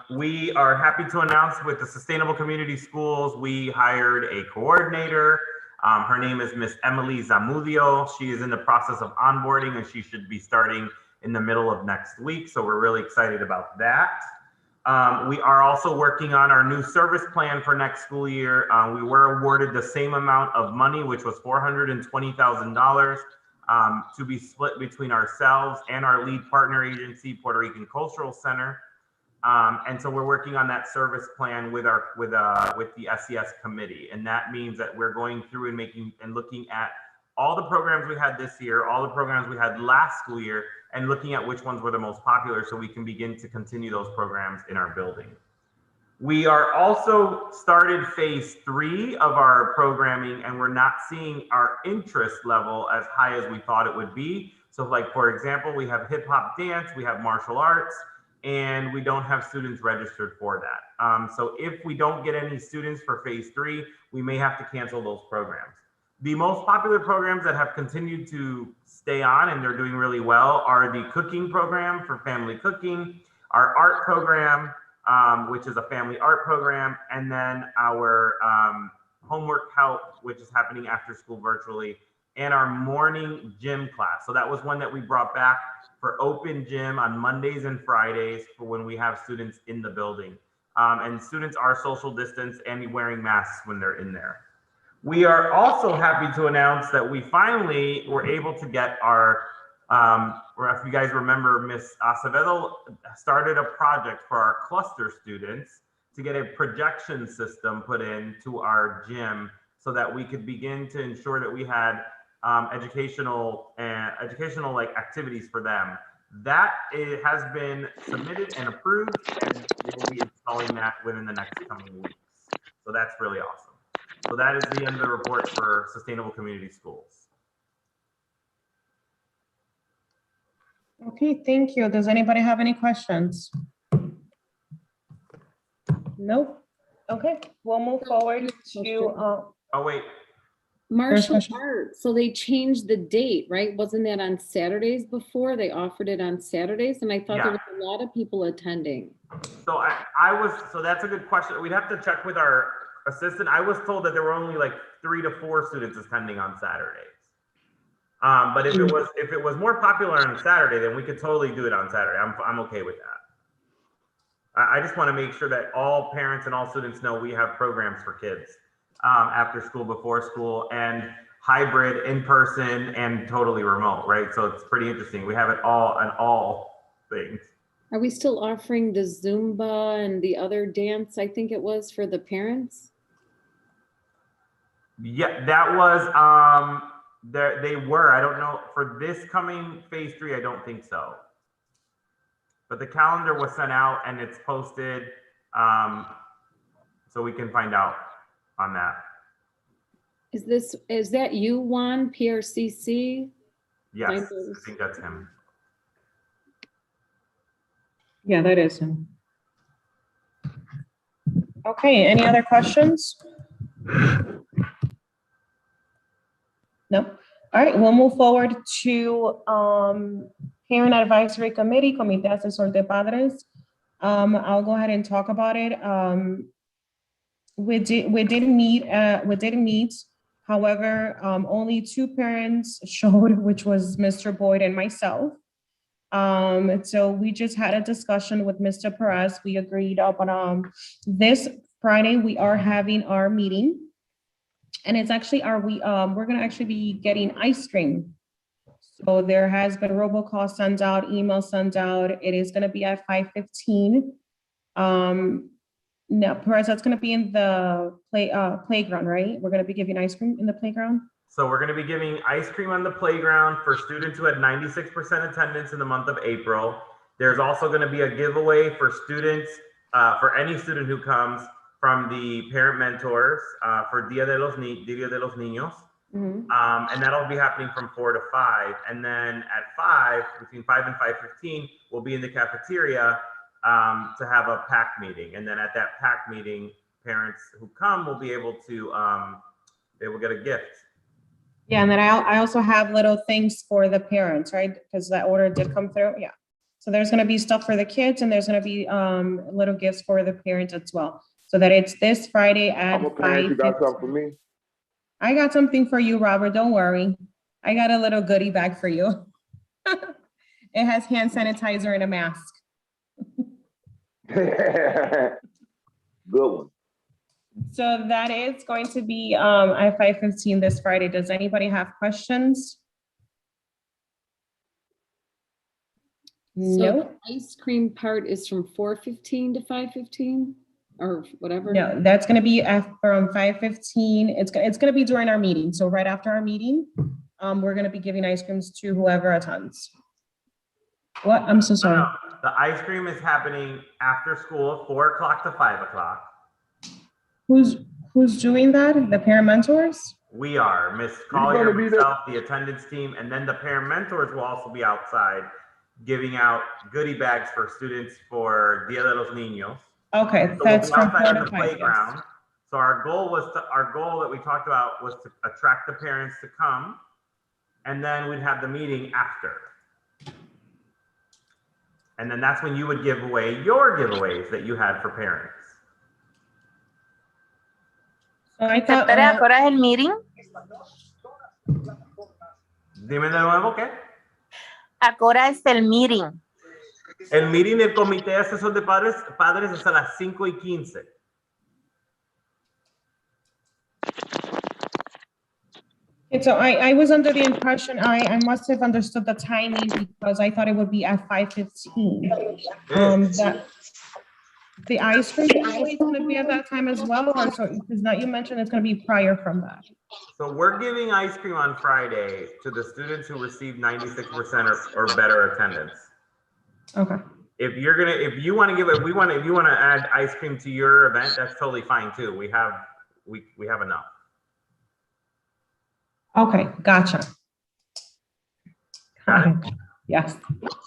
We are happy to announce with the Sustainable Community Schools, we hired a coordinator. Her name is Miss Emily Zamudio. She is in the process of onboarding and she should be starting in the middle of next week. So we're really excited about that. We are also working on our new service plan for next school year. We were awarded the same amount of money, which was $420,000. To be split between ourselves and our lead partner agency, Puerto Rican Cultural Center. And so we're working on that service plan with the SES committee. And that means that we're going through and looking at all the programs we had this year, all the programs we had last school year, and looking at which ones were the most popular so we can begin to continue those programs in our building. We are also started phase 3 of our programming, and we're not seeing our interest level as high as we thought it would be. So like, for example, we have hip hop dance, we have martial arts, and we don't have students registered for that. So if we don't get any students for phase 3, we may have to cancel those programs. The most popular programs that have continued to stay on and they're doing really well are the cooking program for family cooking, our art program, which is a family art program, and then our homework help, which is happening after school virtually, and our morning gym class. So that was one that we brought back for open gym on Mondays and Fridays for when we have students in the building. And students are social distance and wearing masks when they're in there. We are also happy to announce that we finally were able to get our, or if you guys remember, Ms. Acevedo started a project for our cluster students to get a projection system put into our gym so that we could begin to ensure that we had educational like activities for them. That has been submitted and approved, and we will be installing that within the next coming weeks. So that's really awesome. So that is the end of the report for Sustainable Community Schools. Okay, thank you. Does anybody have any questions? Nope. Okay, we'll move forward to, Oh, wait. Martial question. arts, so they changed the date, right? Wasn't that on Saturdays before? They offered it on Saturdays, and I thought there was a lot of people attending. So so that's a good question. We'd have to check with our assistant. I was told that there were only like 3 to 4 students attending on Saturdays. But if it was more popular on Saturday, then we could totally do it on Saturday. I'm okay with that. I just want to make sure that all parents and all students know we have programs for kids after school, before school, and hybrid, in person, and totally remote, right? So it's pretty interesting. We have it all on all things. Are we still offering the Zumba and the other dance, I think it was, for the parents? Yeah, that was, they were, I don't know, for this coming phase 3, I don't think so. But the calendar was sent out and it's posted, so we can find out on that. Is that you, Juan, PRCC? Yes, I think that's him. yeah, that is him. Okay, any other questions? No. All right, we'll move forward to Parent Advisory Committee, Comité Asesor de Padres. I'll go ahead and talk about it. We did meet. However, only 2 parents showed, which was Mr. Boyd and myself. So we just had a discussion with Mr. Perez. We agreed upon this Friday we are having our meeting, and it's actually we're gonna actually be getting ice cream. So there has been robocall sent out, email sent out. It is gonna be at 5:15. No, Perez, that's gonna be in the playground, right? We're gonna be giving ice cream in the playground. So we're going to be giving ice cream on the playground for students who had 96% attendance in the month of April. There's also going to be a giveaway for students, for any student who comes, from the parent mentors for Dia de los Niños. Mm-hmm. And that'll be happening from 4 to 5. And then at 5, between 5 and 5:15, we'll be in the cafeteria to have a PAC meeting. And then at that PAC meeting, parents who come will be able to, they will get a gift. Yeah, and then I also have little things for the parents, right? Because that order did come through, yeah. So there's gonna be stuff for the kids, and there's gonna be little gifts for the parents as well. So that it's this Friday at I'm a parent, you got 5:15. something for me? I got something for you, Robert, don't worry. I got a little goodie bag for you. It has hand sanitizer and a mask. Good one. So that is going to be at 5:15 this Friday. Does anybody have questions? So No, the ice cream part is from 4:15 to 5:15 or whatever? no, that's gonna be from 5:15. It's gonna be during our meeting. So right after our meeting, we're gonna be giving ice creams to whoever attends. What? I'm so sorry. No, the ice cream is happening after school, 4 o'clock to 5 o'clock. Who's doing that? The parent mentors? We are, Miss gonna Collier, be there? myself, the attendance team, and then the parent mentors will also be outside giving out goodie bags for students for Dia de los Niños. Okay, So we'll that's be from outside 4 on to the 5, yes. playground. So our goal that we talked about was to attract the parents to come, and then we'd have the meeting after. And then that's when you would give away your giveaways that you had for parents. So I thought, Espera, ¿a qué hora es el meeting? Dime de nuevo, ¿qué? ¿A qué hora es el meeting? El meeting del Comité Asesor de Padres es a las 5:15. okay, so I was under the impression, I must have understood the timing because I thought it would be at 5:15. That the ice cream is gonna be at that time as well, or so, because now you mentioned it's gonna be prior from that. So we're giving ice cream on Friday to the students who receive 96% or better attendance. Okay, If you want to add ice cream to your event, that's totally fine too. We have enough. okay, gotcha. Got it? Yes,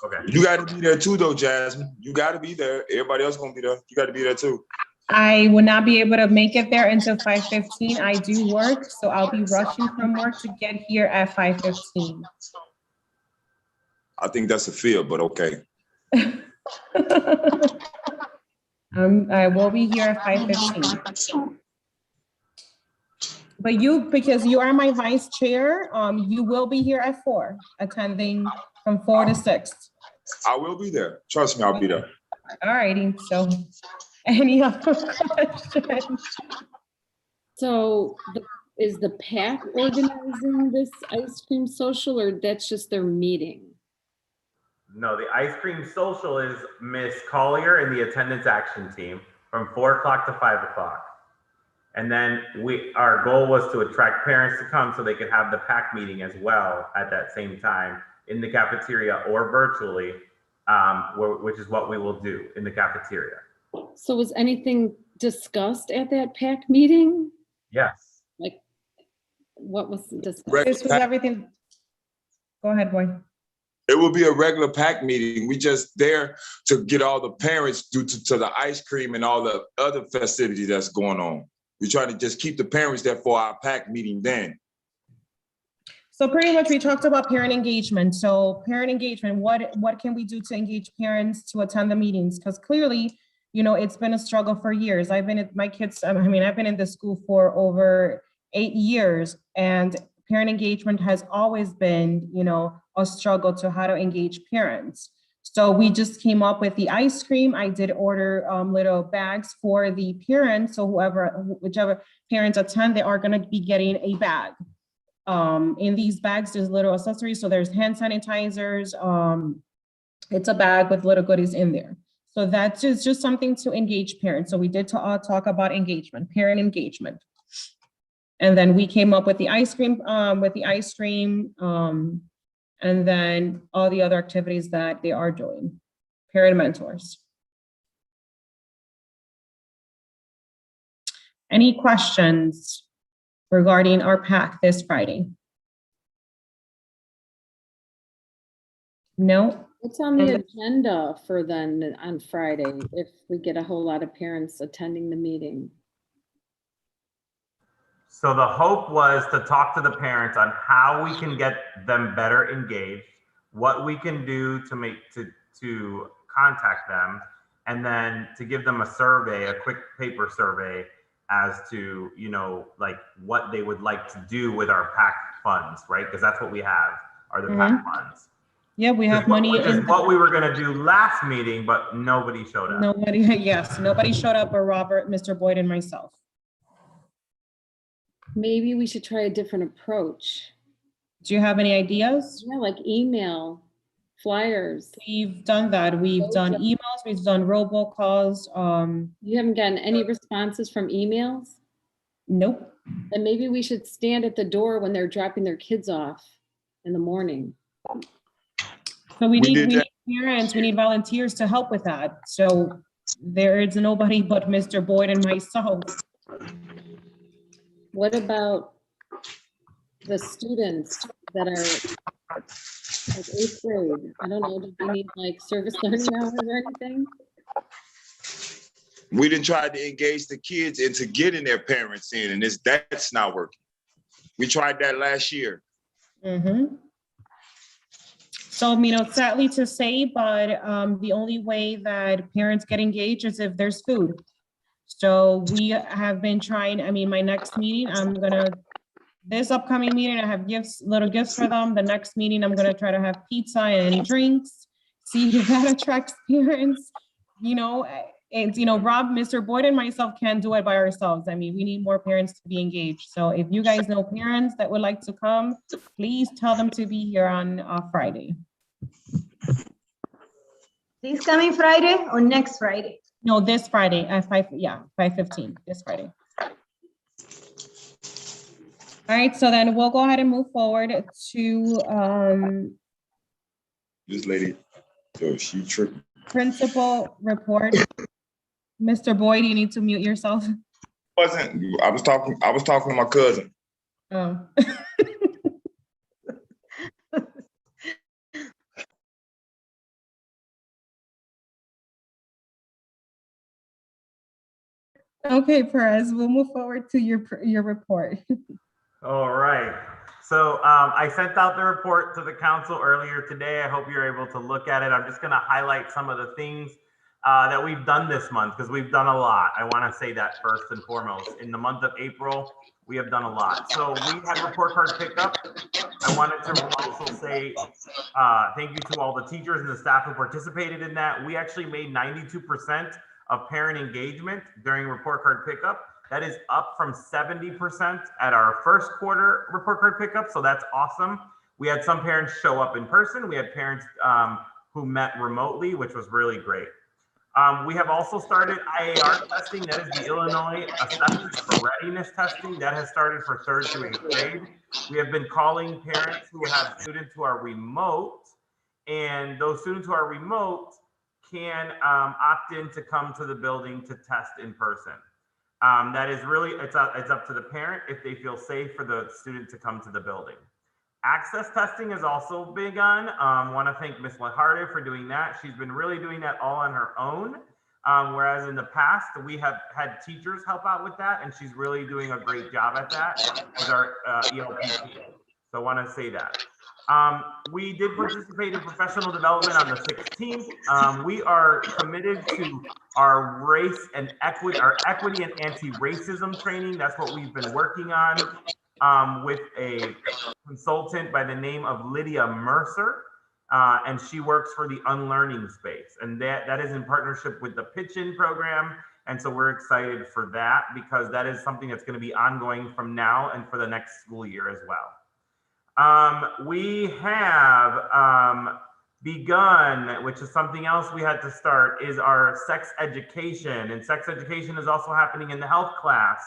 Okay. You gotta be there too, though, Jasmine. You gotta be there. Everybody else gonna be there. You gotta be there too. I will not be able to make it there until 5:15. I do work, so I'll be rushing from work to get here at 5:15. I think that's a fear, but okay. I will be here at 5:15. But because you are my vice chair, you will be here at 4, attending from 4 to 6. I will be there. Trust me, I'll be there. All righty, so any other questions? So is the PAC organizing this ice cream social, or that's just their meeting? No, the ice cream social is Miss Collier and the attendance action team from 4 o'clock to 5 o'clock. And then our goal was to attract parents to come so they could have the PAC meeting as well at that same time in the cafeteria or virtually, which is what we will do in the cafeteria. So was anything discussed at that PAC meeting? Yes. Like, what was discussed? This was everything. Go ahead, boy. It will be a regular PAC meeting. We just there to get all the parents due to the ice cream and all the other festivities that's going on. We try to just keep the parents there for our PAC meeting then. So pretty much we talked about parent engagement. So parent engagement, what can we do to engage parents to attend the meetings? Because clearly, it's been a struggle for years. I've been at my kids, I've been in this school for over 8 years, and parent engagement has always been, a struggle to how to engage parents. So we just came up with the ice cream. I did order little bags for the parents. So whichever parents attend, they are going to be getting a bag. In these bags, there's little accessories. So there's hand sanitizers. It's a bag with little goodies in there. So that's just something to engage parents. So we did talk about engagement, parent engagement. And then we came up with the ice cream, and then all the other activities that they are doing, parent mentors. Any questions regarding our PAC this Friday? No? What's on the agenda for then on Friday, if we get a whole lot of parents attending the meeting? So the hope was to talk to the parents on how we can get them better engaged, what we can do to contact them, and then to give them a survey, a quick paper survey as to, like what they would like to do with our PAC funds, right? Because that's what we have, are the PAC funds. Yeah, we have money. Which is what we were gonna do last meeting, but nobody showed up. Nobody showed up, but Robert, Mr. Boyd, and myself. Maybe we should try a different approach. Do you have any ideas? Yeah, like email, flyers. We've done that. We've done emails, we've done robocalls. You haven't gotten any responses from emails? Nope. And maybe we should stand at the door when they're dropping their kids off in the morning. So we We need, did we that. need parents, we need volunteers to help with that. So there is nobody but Mr. Boyd and myself. What about the students that are like 8th grade? I don't know, do they need like service learning hours or anything? We didn't try to engage the kids into getting their parents in, and that's not working. We tried that last year. Mhm. So, sadly to say, but the only way that parents get engaged is if there's food. So we have been trying, my next meeting, this upcoming meeting, I have little gifts for them. The next meeting, I'm gonna try to have pizza and drinks, see if that attracts parents. Rob, Mr. Boyd and myself can't do it by ourselves. We need more parents to be engaged. So if you guys know parents that would like to come, please tell them to be here on Friday. This coming Friday or next Friday? No, this Friday at 5:15, this Friday. All right, so then we'll go ahead and move forward to This lady, so she tripped. principal report. Mr. Boyd, you need to mute yourself. I was talking to my cousin. Oh. Okay, Perez, we'll move forward to your report. All right. So I sent out the report to the council earlier today. I hope you're able to look at it. I'm just going to highlight some of the things that we've done this month, because we've done a lot. I want to say that first and foremost. In the month of April, we have done a lot. So we had report card pickup. I wanted to also say thank you to all the teachers and the staff who participated in that. We actually made 92% of parent engagement during report card pickup. That is up from 70% at our first quarter report card pickup. So that's awesome. We had some parents show up in person. We had parents who met remotely, which was really great. We have also started IAR testing. That is the Illinois Assessments for Readiness testing. That has started for 3rd through 8th grade. We have been calling parents who have students who are remote, and those students who are remote can opt in to come to the building to test in person. That is really, it's up to the parent if they feel safe for the student to come to the building. Access testing has also begun. Want to thank Ms. Laharde for doing that. She's been really doing that all on her own. Whereas in the past, we have had teachers help out with that, and she's really doing a great job at that as our ELPT. So I want to say that. We did participate in professional development on the 16th. We are committed to our race and equity, our equity and anti-racism training. That's what we've been working on with a consultant by the name of Lydia Mercer. And she works for the Unlearning Space. And that is in partnership with the Pitch-In program. And so we're excited for that, because that is something that's going to be ongoing from now and for the next school year as well. We have begun, which is something else we had to start, is our sex education. And sex education is also happening in the health class.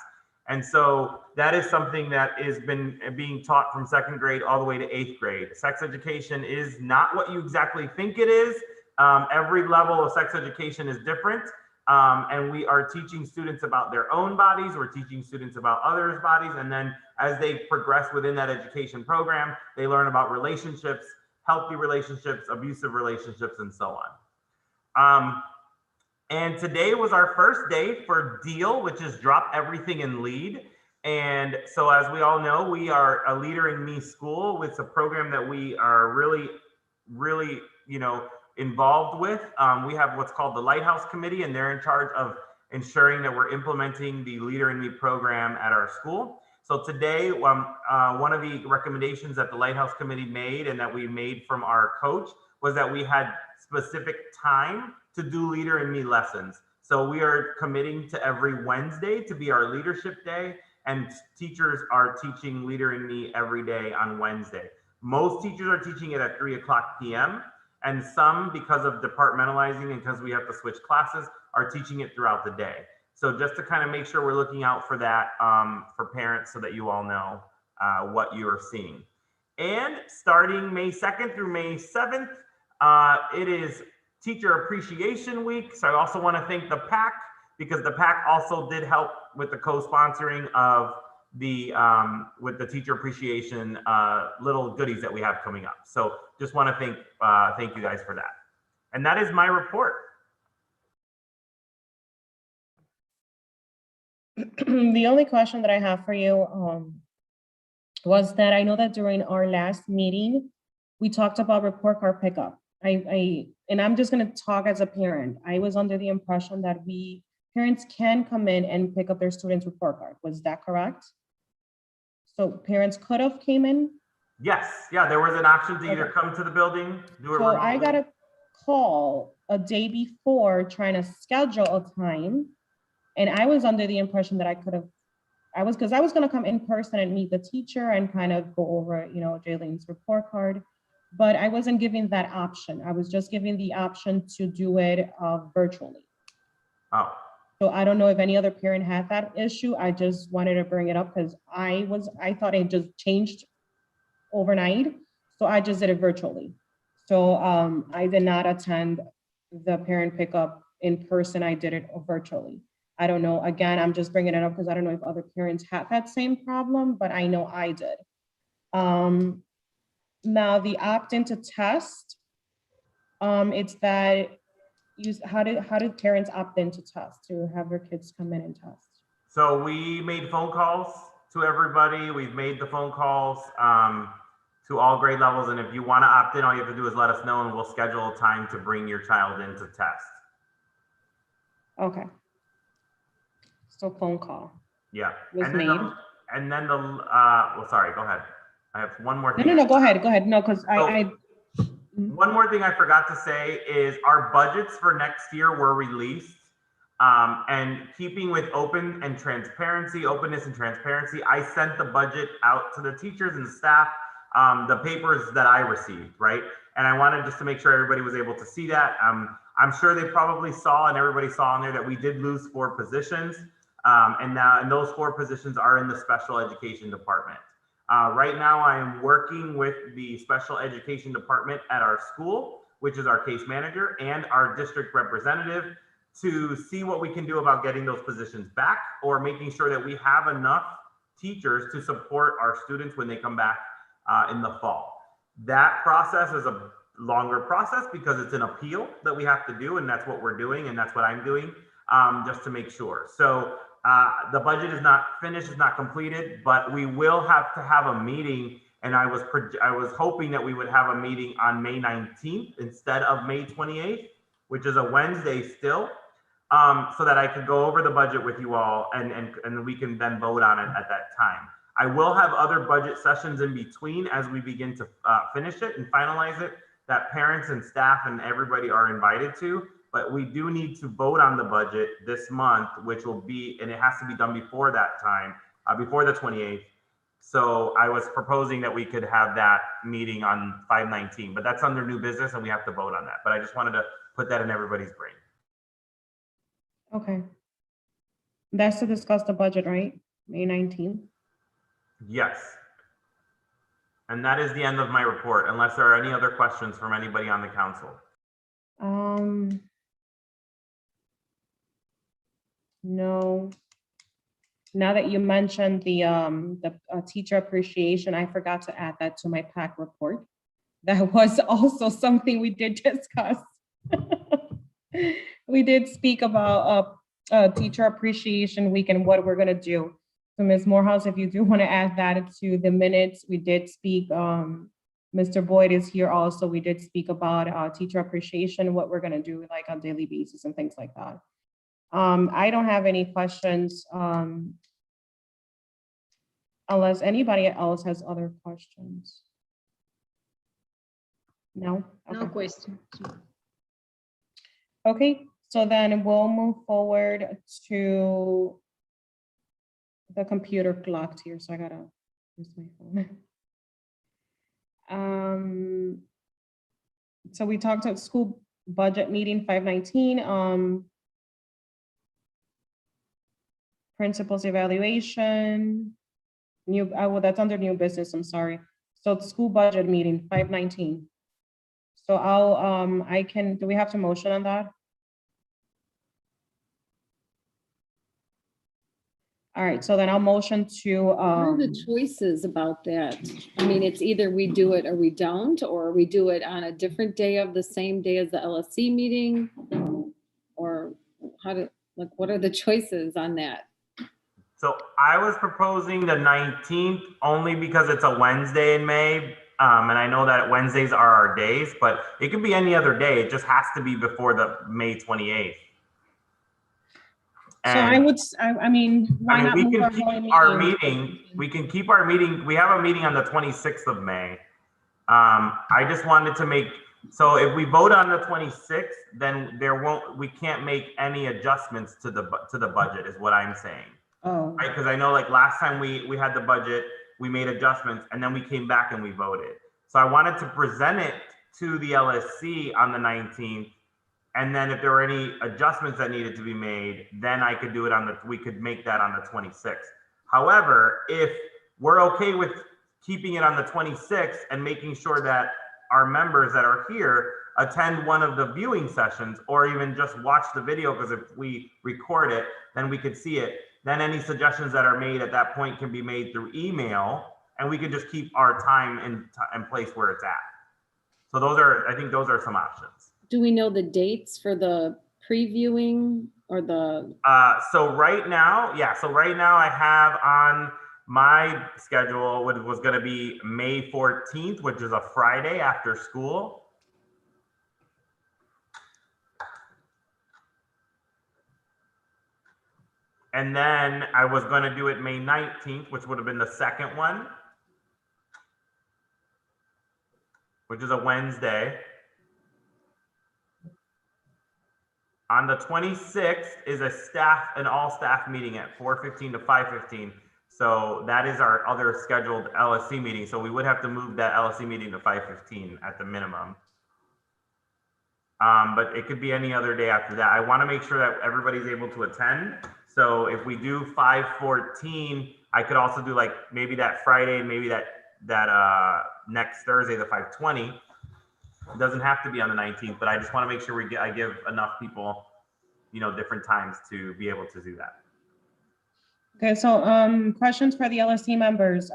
And so that is something that is being taught from 2nd grade all the way to 8th grade. Sex education is not what you exactly think it is. Every level of sex education is different. And we are teaching students about their own bodies. We're teaching students about others' bodies. And then as they progress within that education program, they learn about relationships, healthy relationships, abusive relationships, and so on. And today was our first day for DEAL, which is Drop Everything and Lead. And so as we all know, we are a Leader in Me school. It's a program that we are really, involved with. We have what's called the Lighthouse Committee, and they're in charge of ensuring that we're implementing the Leader in Me program at our school. So today, one of the recommendations that the Lighthouse Committee made and that we made from our coach was that we had specific time to do Leader in Me lessons. So we are committing to every Wednesday to be our leadership day, and teachers are teaching Leader in Me every day on Wednesday. Most teachers are teaching it at 3:00 p.m. and some, because of departmentalizing and because we have to switch classes, are teaching it throughout the day. So just to kind of make sure we're looking out for that for parents, so that you all know what you are seeing. And starting May 2nd through May 7th, it is Teacher Appreciation Week. So I also want to thank the PAC, because the PAC also did help with the co-sponsoring of the with the teacher appreciation little goodies that we have coming up. So just want to thank you guys for that. And that is my report. The only question that I have for you was that I know that during our last meeting, we talked about report card pickup. And I'm just going to talk as a parent. I was under the impression that parents can come in and pick up their students' report card. Was that correct? So parents could have came in? Yes, yeah, there was an option to either come to the building, do it So I remotely. got a call a day before trying to schedule a time. And I was under the impression that I could have, because I was going to come in person and meet the teacher and kind of go over, Jaylene's report card. But I wasn't given that option. I was just given the option to do it virtually. Oh, So I don't know if any other parent had that issue. I just wanted to bring it up because I thought it just changed overnight. So I just did it virtually. So I did not attend the parent pickup in person. I did it virtually. I don't know. Again, I'm just bringing it up because I don't know if other parents had that same problem, but I know I did. Now the opt-in to test, it's that how did parents opt in to test, to have their kids come in and test? so we made phone calls to everybody. We've made the phone calls to all grade levels. And if you want to opt in, all you have to do is let us know and we'll schedule a time to bring your child in to test. Okay. So phone call. Yeah. Was and then made. well, sorry, go ahead. I have one more thing. No, go ahead. No, because One more thing I forgot to say is our budgets for next year were released. And keeping with openness and transparency, I sent the budget out to the teachers and staff, the papers that I received, right? And I wanted just to make sure everybody was able to see that. I'm sure they probably saw, and everybody saw on there, that we did lose 4 positions. And those 4 positions are in the special education department. Right now, I am working with the special education department at our school, which is our case manager, and our district representative, to see what we can do about getting those positions back, or making sure that we have enough teachers to support our students when they come back in the fall. That process is a longer process because it's an appeal that we have to do, and that's what we're doing, and that's what I'm doing, just to make sure. So the budget is not finished, it's not completed, but we will have to have a meeting. And I was hoping that we would have a meeting on May 19th instead of May 28th, which is a Wednesday still, so that I could go over the budget with you all and we can then vote on it at that time. I will have other budget sessions in between as we begin to finish it and finalize it, that parents and staff and everybody are invited to. But we do need to vote on the budget this month, which will be, and it has to be done before that time, before the 28th. So I was proposing that we could have that meeting on 5/19, but that's under new business and we have to vote on that. But I just wanted to put that in everybody's brain. Okay. That's to discuss the budget, right? May 19th. Yes. And that is the end of my report, unless there are any other questions from anybody on the council. No. Now that you mentioned the teacher appreciation, I forgot to add that to my PAC report. That was also something we did discuss. We did speak about teacher appreciation week and what we're gonna do. So Ms. Morehouse, if you do want to add that to the minutes, we did speak, Mr. Boyd is here also. We did speak about teacher appreciation, what we're gonna do like on daily basis and things like that. I don't have any questions unless anybody else has other questions. No? No Okay. question. Okay, so then we'll move forward to the computer clocked here, so I gotta use my phone. So we talked about school budget meeting 5/19, principals evaluation, well, that's under new business, I'm sorry. So the school budget meeting, 5/19. So do we have to motion on that? All right, so then I'll motion to, What are the choices about that? I mean, it's either we do it or we don't, or we do it on a different day of the same day as the LSC meeting? Or what are the choices on that? So I was proposing the 19th only because it's a Wednesday in May. And I know that Wednesdays are our days, but it could be any other day. It just has to be before the May 28th. so I would, I mean, why not we move can our keep whole our meeting? meeting. We can keep our meeting. We have a meeting on the 26th of May. I just wanted to make, so if we vote on the 26th, then we can't make any adjustments to the budget is what I'm saying. Oh, Right, because I know like last time we had the budget, we made adjustments and then we came back and we voted. So I wanted to present it to the LSC on the 19th. And then if there were any adjustments that needed to be made, then I could do it we could make that on the 26th. However, if we're okay with keeping it on the 26th and making sure that our members that are here attend one of the viewing sessions or even just watch the video, because if we record it, then we could see it. Then any suggestions that are made at that point can be made through email, and we can just keep our time in place where it's at. So I think those are some options. Do we know the dates for the previewing or the? So right now I have on my schedule what was going to be May 14th, which is a Friday after school. And then I was going to do it May 19th, which would have been the second one, which is a Wednesday. On the 26th is an all staff meeting at 4:15 to 5:15. So that is our other scheduled LSC meeting. So we would have to move that LSC meeting to 5:15 at the minimum. But it could be any other day after that. I want to make sure that everybody's able to attend. So if we do 5:14, I could also do like maybe that Friday, maybe that next Thursday, the 5:20. It doesn't have to be on the 19th, but I just want to make sure I give enough people, different times to be able to do that. okay, so questions for the LSC members.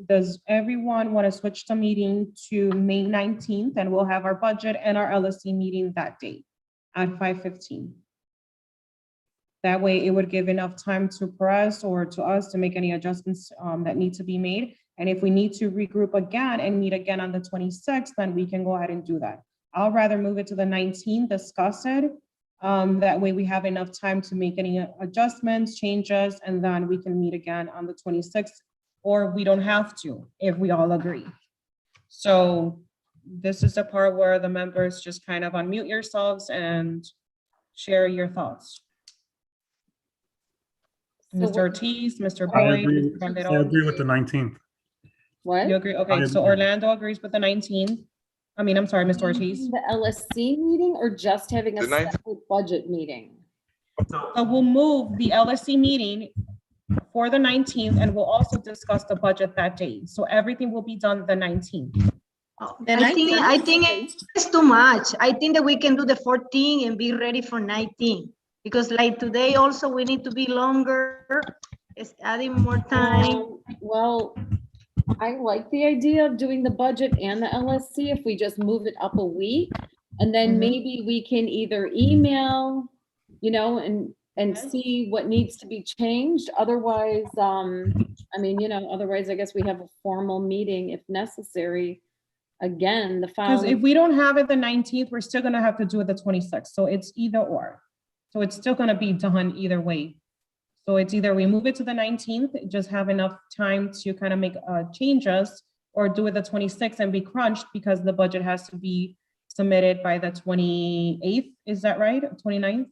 Does everyone want to switch the meeting to May 19th, and we'll have our budget and our LSC meeting that day at 5:15? That way it would give enough time to press or to us to make any adjustments that need to be made. And if we need to regroup again and meet again on the 26th, then we can go ahead and do that. I'll rather move it to the 19th, discuss it. That way we have enough time to make any adjustments, changes, and then we can meet again on the 26th, or we don't have to if we all agree. So this is the part where the members just kind of unmute yourselves and share your thoughts. Mr. Ortiz, Mr. Boyd, Mr. I Banderon. agree with the 19th. What? You agree? Okay, so Orlando agrees with the 19th. I mean, I'm sorry, Mr. Ortiz. The LSC meeting or just having a The 19th. separate budget meeting? So So we'll move the LSC meeting for the 19th, and we'll also discuss the budget that day. So everything will be done the 19th. I think it's too much. I think that we can do the 14 and be ready for 19. Because like today also we need to be longer. It's adding more time. Well, I like the idea of doing the budget and the LSC if we just move it up a week. And then maybe we can either email, and see what needs to be changed. Otherwise, otherwise I guess we have a formal meeting if necessary. Again, the Because if following. we don't have it the 19th, we're still gonna have to do it the 26th. So it's either or. So it's still gonna be done either way. So it's either we move it to the 19th, just have enough time to kind of make changes, or do it the 26th and be crunched because the budget has to be submitted by the 28th. Is that right? 29th?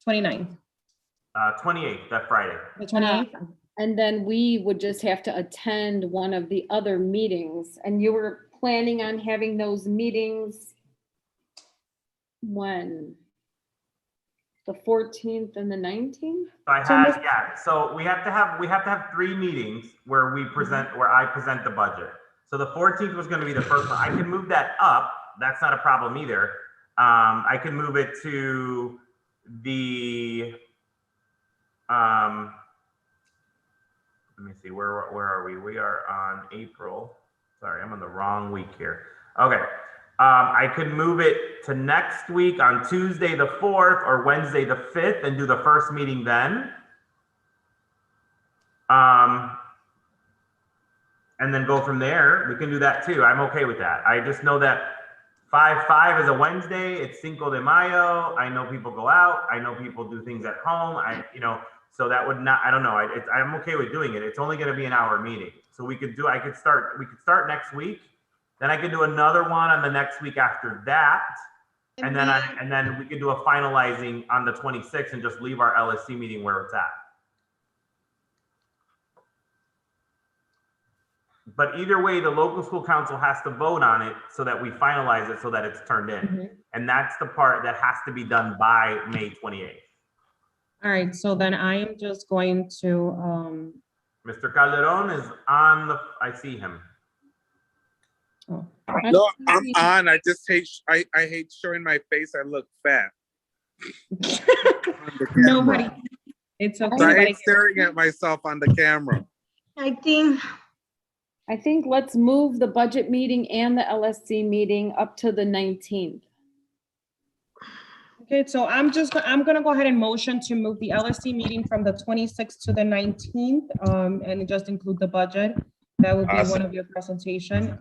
29th, 28th, that Friday. the 28th? And then we would just have to attend one of the other meetings. And you were planning on having those meetings when? The 14th and the 19th? So I So had, Ms. yeah, so we have to have 3 meetings where I present the budget. So the 14th was gonna be the first one. I can move that up. That's not a problem either. I can move it to the, let me see, where are we? We are on April. Sorry, I'm on the wrong week here. Okay. I could move it to next week on Tuesday the 4th or Wednesday the 5th and do the first meeting then. And then go from there. We can do that too. I'm okay with that. I just know that 5/5 is a Wednesday. It's Cinco de Mayo. I know people go out. I know people do things at home. So that would not, I don't know. I'm okay with doing it. It's only going to be an hour meeting. So we could start next week. Then I could do another one on the next week after that. And then we could do a finalizing on the 26th and just leave our LSC meeting where it's at. But either way, the local school council has to vote on it so that we finalize it so that it's turned in. And that's the part that has to be done by May 28th. All right, so then I am just going to, Mr. Calderon is on I see him. oh, No, I'm on. I just hate. I hate showing my face. I look fat. nobody, it's okay. So I nobody hate staring at myself on the camera. I think let's move the budget meeting and the LSC meeting up to the 19th. Okay, so I'm gonna go ahead and motion to move the LSC meeting from the 26th to the 19th, and just include the budget. That will be one of your presentation.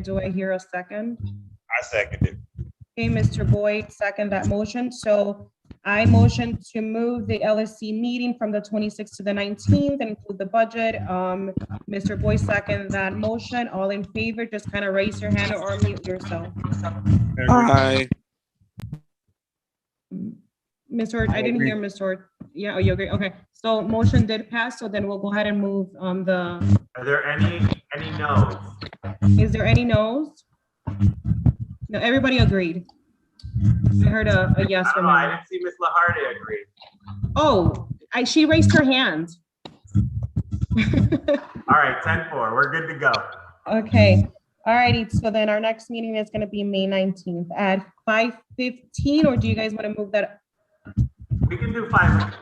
Do I hear a second? I second it. Okay, Mr. Boyd, second that motion. So I motion to move the LSC meeting from the 26th to the 19th and include the budget. Mr. Boyd, second that motion. All in favor, just kind of raise your hand or mute yourself. Hi. Mr. I didn't hear Mr. Yeah, you agree? Okay, so motion did pass, so then we'll go ahead and move Are there any no's? Is there any no's? No, everybody agreed. I heard a yes from I you. didn't see Ms. Laharde agree. Oh, she raised her hand. All right, 10-4, we're good to go. Okay, all righty, so then our next meeting is gonna be May 19th at 5:15, or do you guys wanna move that? We can do 5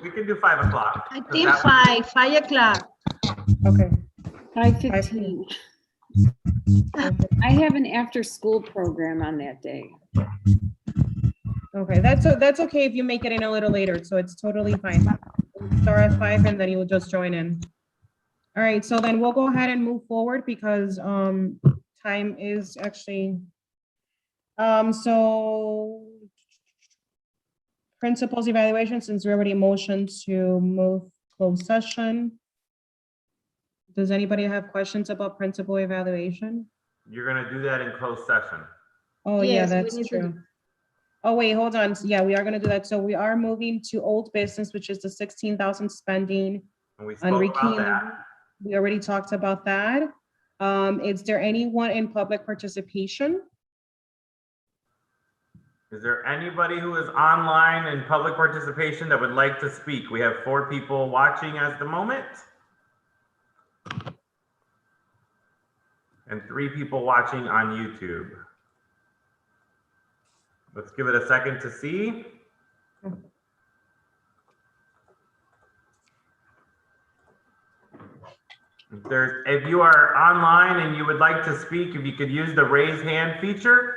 o'clock. I think 5 o'clock. Okay. 5:15. I have an after-school program on that day. Okay, that's okay if you make it in a little later, so it's totally fine. We'll start at 5 and then you will just join in. All right, so then we'll go ahead and move forward because time is actually, so principals evaluation, since we already motioned to move closed session. Does anybody have questions about principal evaluation? You're gonna do that in closed session. Oh, yeah, Yes, we that's need to true. Oh, wait, hold on. Yeah, we are gonna do that. So we are moving to old business, which is the 16,000 spending And we on spoke about Ricky. that. We already talked about that. Is there anyone in public participation? Is there anybody who is online in public participation that would like to speak? We have 4 people watching at the moment. And 3 people watching on YouTube. Let's give it a second to see. If you are online and you would like to speak, if you could use the raise hand feature.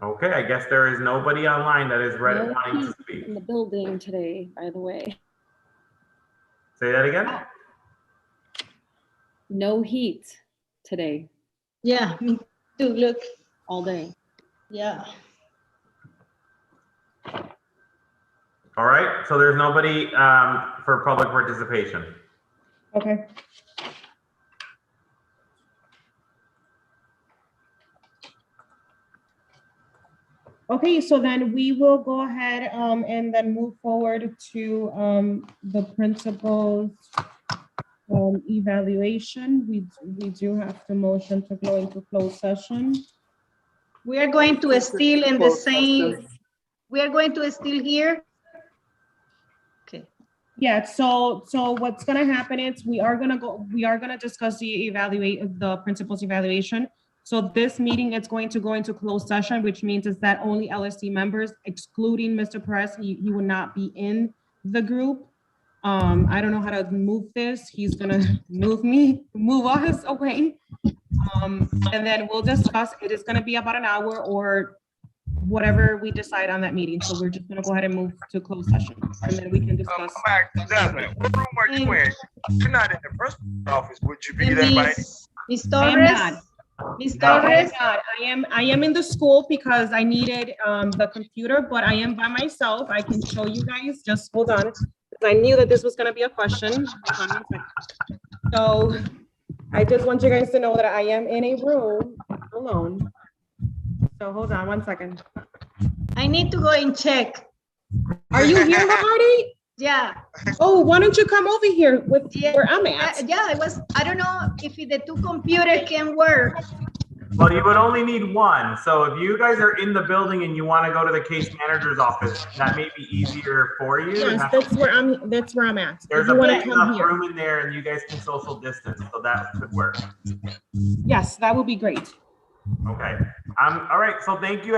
Okay, I guess there is nobody online that is ready wanting to speak. In the building today, by the way. Say that again? No heat today, Yeah, me too, look, all day. yeah. All right, so there's nobody for public participation. Okay. Okay, so then we will go ahead and then move forward to the principal's Evaluation, we do have to motion to go into closed session. We are going to still in the same, we are going to still here. Okay, Yeah, so what's gonna happen is we are gonna discuss the principal's evaluation. So this meeting is going to go into closed session, which means is that only LSC members, excluding Mr. Perez, he will not be in the group. I don't know how to move this. He's gonna move us away. And then we'll discuss, it is gonna be about an hour or whatever we decide on that meeting. So we're just gonna go ahead and move to closed session and then we can discuss. Jasmine, what room are you in? You're not in the principal's office. Would you be and there by? Ms. I am Torres, not. Ms. I am Torres, not. I am in the school because I needed the computer, but I am by myself. I can show you guys, just hold on. I knew that this was gonna be a question. Hold on one second. So I just want you guys to know that I am in a room alone. So hold on one second. I need to go and check. Are you here, Lamarty? Yeah. Oh, why don't you come over here with where I'm at? Yeah, I don't know if the two computers can work. Well, you would only need one. So if you guys are in the building and you want to go to the case manager's office, that may be easier for you. Yes, that's where I'm at. If There's you a wanna big come enough here. room in there and you guys can social distance, so that could work. Yes, that would be great. Okay. All right. So thank you.